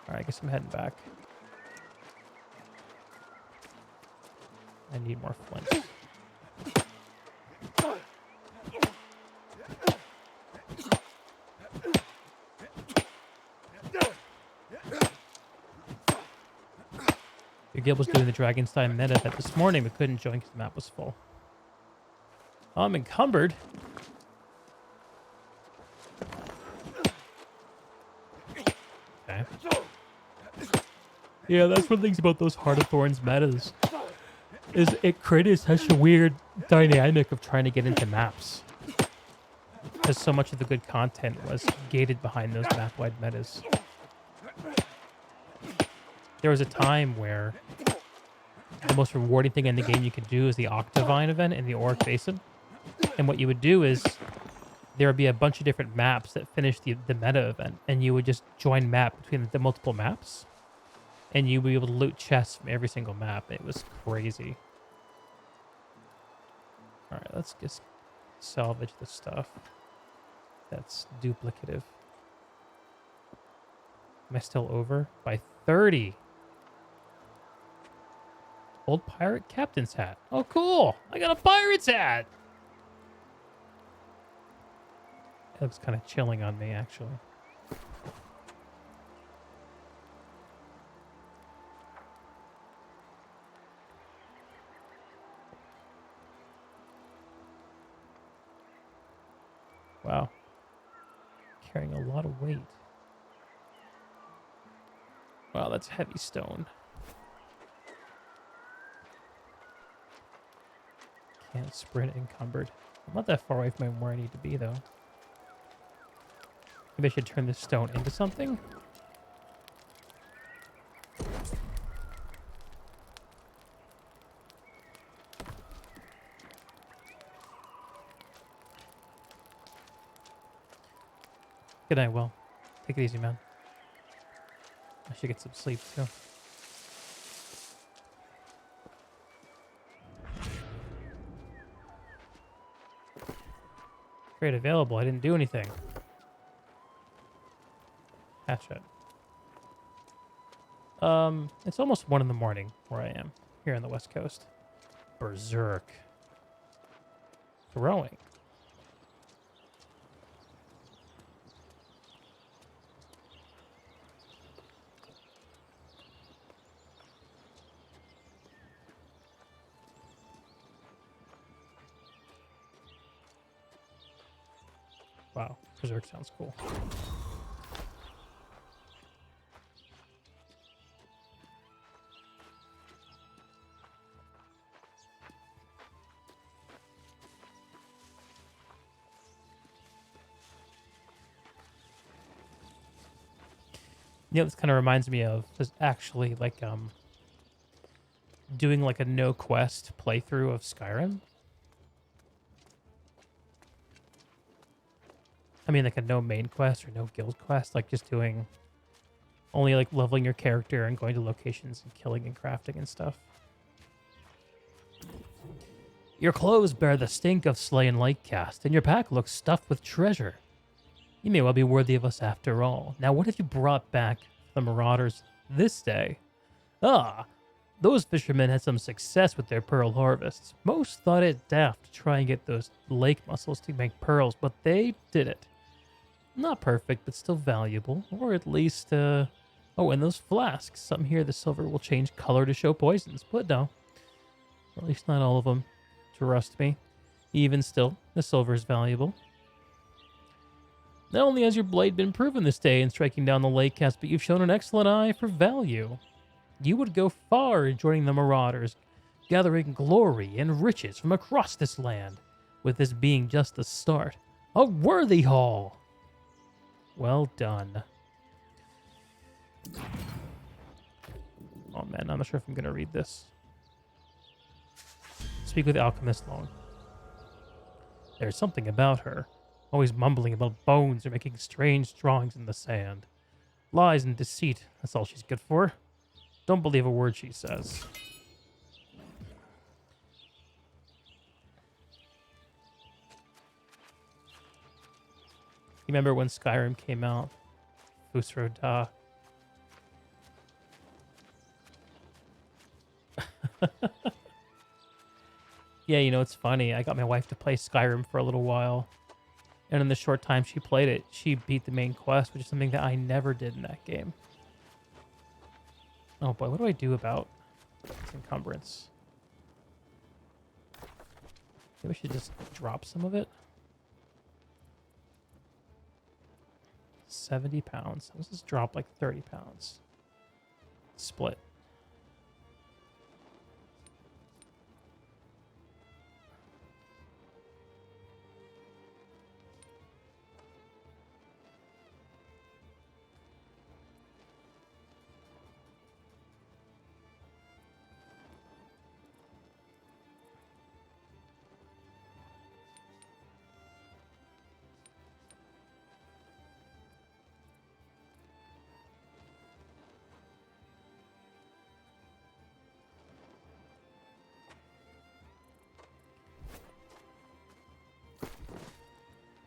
Speaker 1: All right, I guess I'm heading back. I need more flint. Gil was doing the Dragonstein meta event this morning, but couldn't join because the map was full. I'm encumbered. Okay. Yeah, that's one of the things about those Heart of Thorns metas. Is it created such a weird dynamic of trying to get into maps. Because so much of the good content was gated behind those map-wide metas. There was a time where the most rewarding thing in the game you could do is the Octavine event in the Auric Basin. And what you would do is there would be a bunch of different maps that finished the meta event, and you would just join map between the multiple maps, and you'd be able to loot chests from every single map. It was crazy. All right, let's just salvage the stuff that's duplicative. Am I still over? By 30. Old pirate captain's hat. Oh, cool. I got a pirate's hat. It looks kind of chilling on me, actually. Wow. Carrying a lot of weight. Wow, that's heavy stone. Can't sprint encumbered. I'm not that far away from where I need to be, though. Maybe I should turn this stone into something? Good night, Will. Take it easy, man. I should get some sleep, too. Great, available. I didn't do anything. Hatchet. It's almost 1 in the morning where I am, here on the West Coast. Berserk. Throwing. Wow, Berserk sounds cool. You know, this kind of reminds me of just actually like doing like a no quest playthrough of Skyrim. I mean, like a no main quest or no guild quest, like just doing only like leveling your character and going to locations and killing and crafting and stuff. Your clothes bear the stink of slain Lightcast, and your pack looks stuffed with treasure. You may well be worthy of us after all. Now, what have you brought back the Marauders this day? Ah, those fishermen had some success with their pearl harvests. Most thought it daft to try and get those lake mussels to make pearls, but they did it. Not perfect, but still valuable, or at least, oh, and those flasks. Some here the silver will change color to show poisons, but no. Or at least not all of them. Trust me. Even still, the silver is valuable. Not only has your blade been proven this day in striking down the lake cast, but you've shown an excellent eye for value. You would go far in joining the Marauders, gathering glory and riches from across this land, with this being just the start. A worthy haul! Well done. Oh man, I'm not sure if I'm gonna read this. Speak with the alchemist alone. There's something about her, always mumbling about bones or making strange drawings in the sand. Lies and deceit, that's all she's good for. Don't believe a word she says. You remember when Skyrim came out? Fusro Da. Yeah, you know, it's funny. I got my wife to play Skyrim for a little while. And in the short time she played it, she beat the main quest, which is something that I never did in that game. Oh boy, what do I do about this encumbrance? Maybe I should just drop some of it. 70 pounds. Let's just drop like 30 pounds. Split.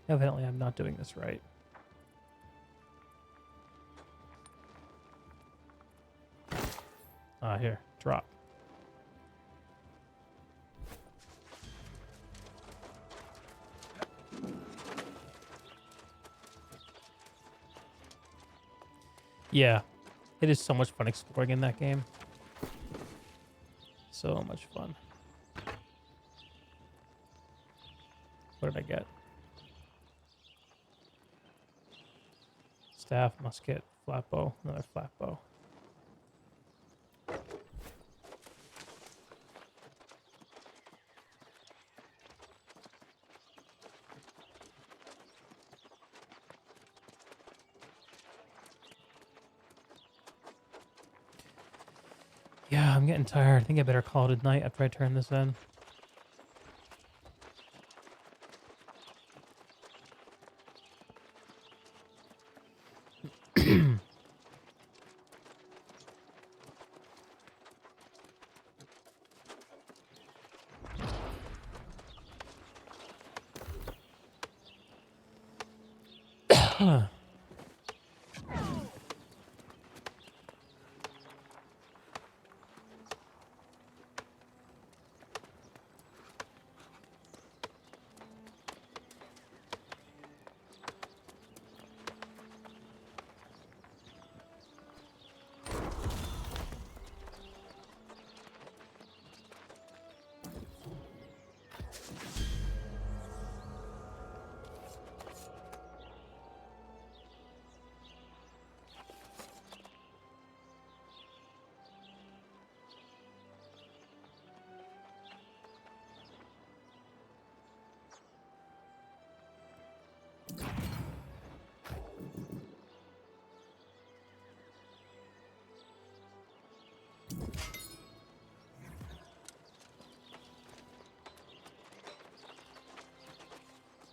Speaker 1: Evidently, I'm not doing this right. Here, drop. Yeah, it is so much fun exploring in that game. So much fun. What did I get? Staff, musket, flat bow, another flat bow. Yeah, I'm getting tired. I think I better call it a night after I turn this in.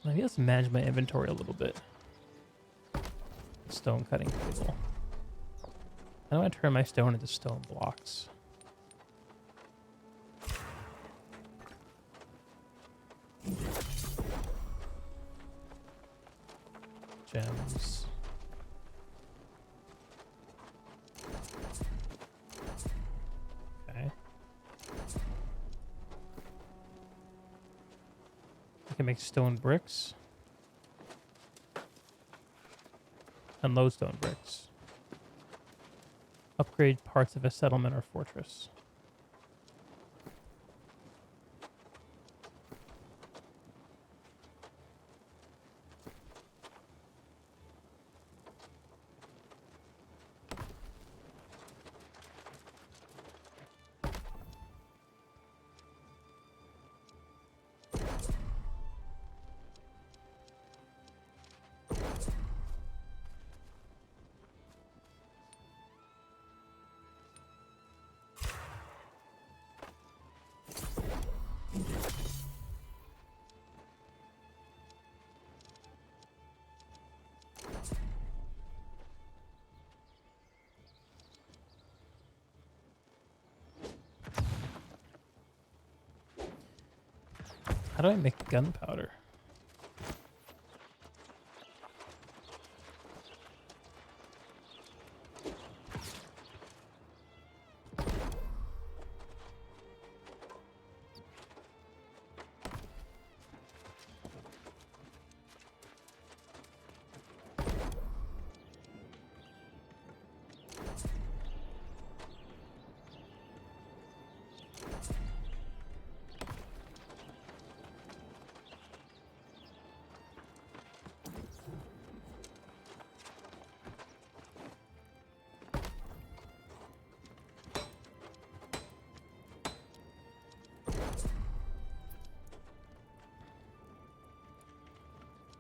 Speaker 1: Maybe let's manage my inventory a little bit. Stone cutting table. I want to turn my stone into stone blocks. Gems. Okay. I can make stone bricks. And lodestone bricks. Upgrade parts of a settlement or fortress. do I make gunpowder?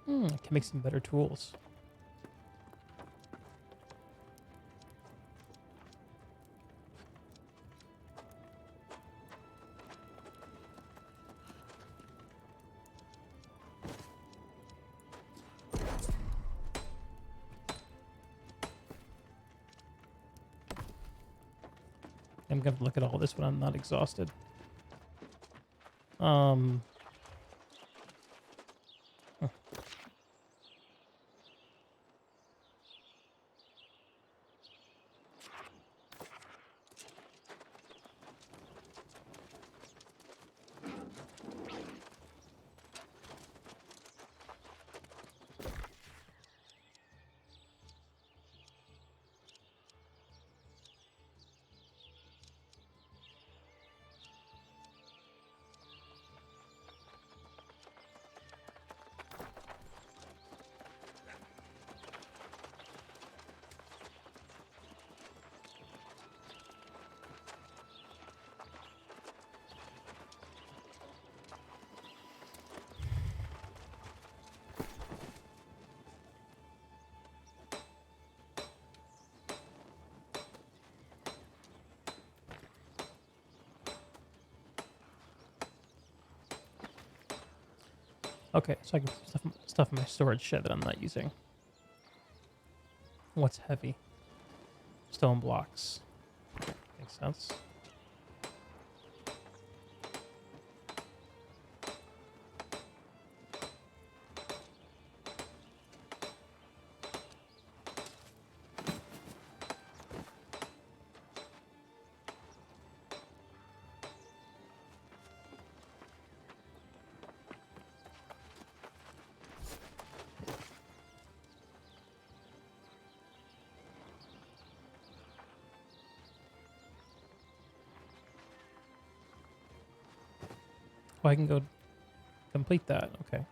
Speaker 1: I can make some better tools. I'm gonna look at all this when I'm not exhausted. Huh. Okay, so I can put stuff in my storage shed that I'm not using. What's heavy? Stone blocks. Makes sense. Oh, I can go complete that. Okay.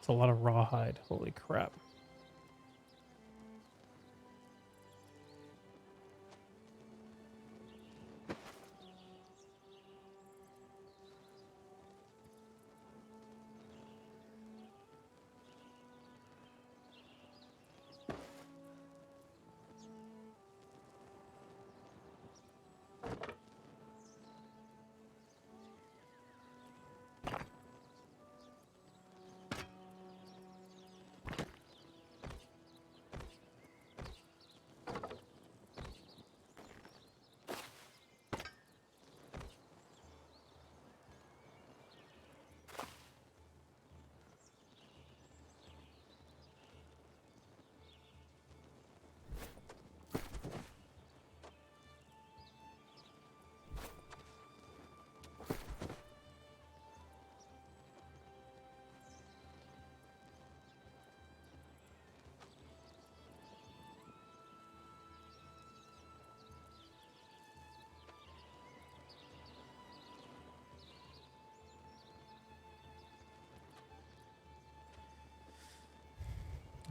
Speaker 1: It's a lot of rawhide. Holy crap.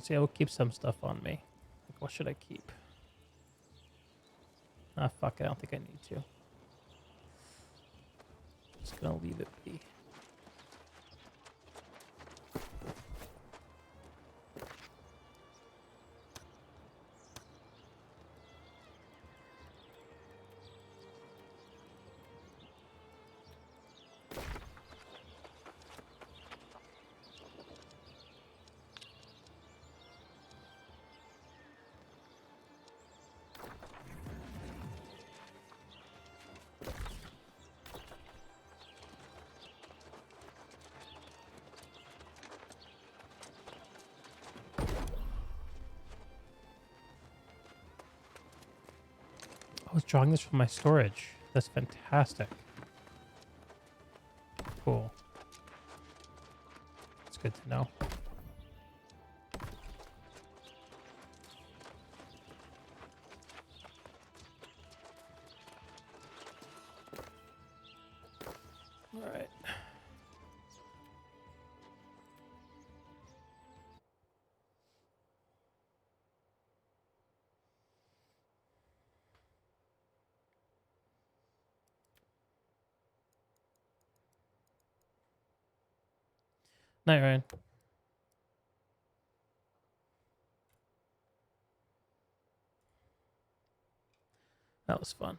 Speaker 1: See, I will keep some stuff on me. Like, what should I keep? Ah, fuck, I don't think I need to. Just gonna leave it be. I was drawing this from my storage. That's fantastic. Cool. It's good to know. All right. Night, Ryan. That was fun.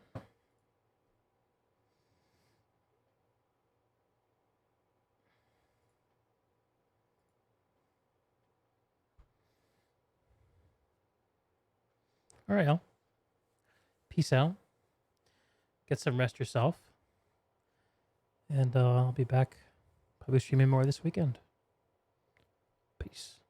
Speaker 1: All right, Al. Peace out. Get some rest yourself. And I'll be back probably streaming more this weekend. Peace.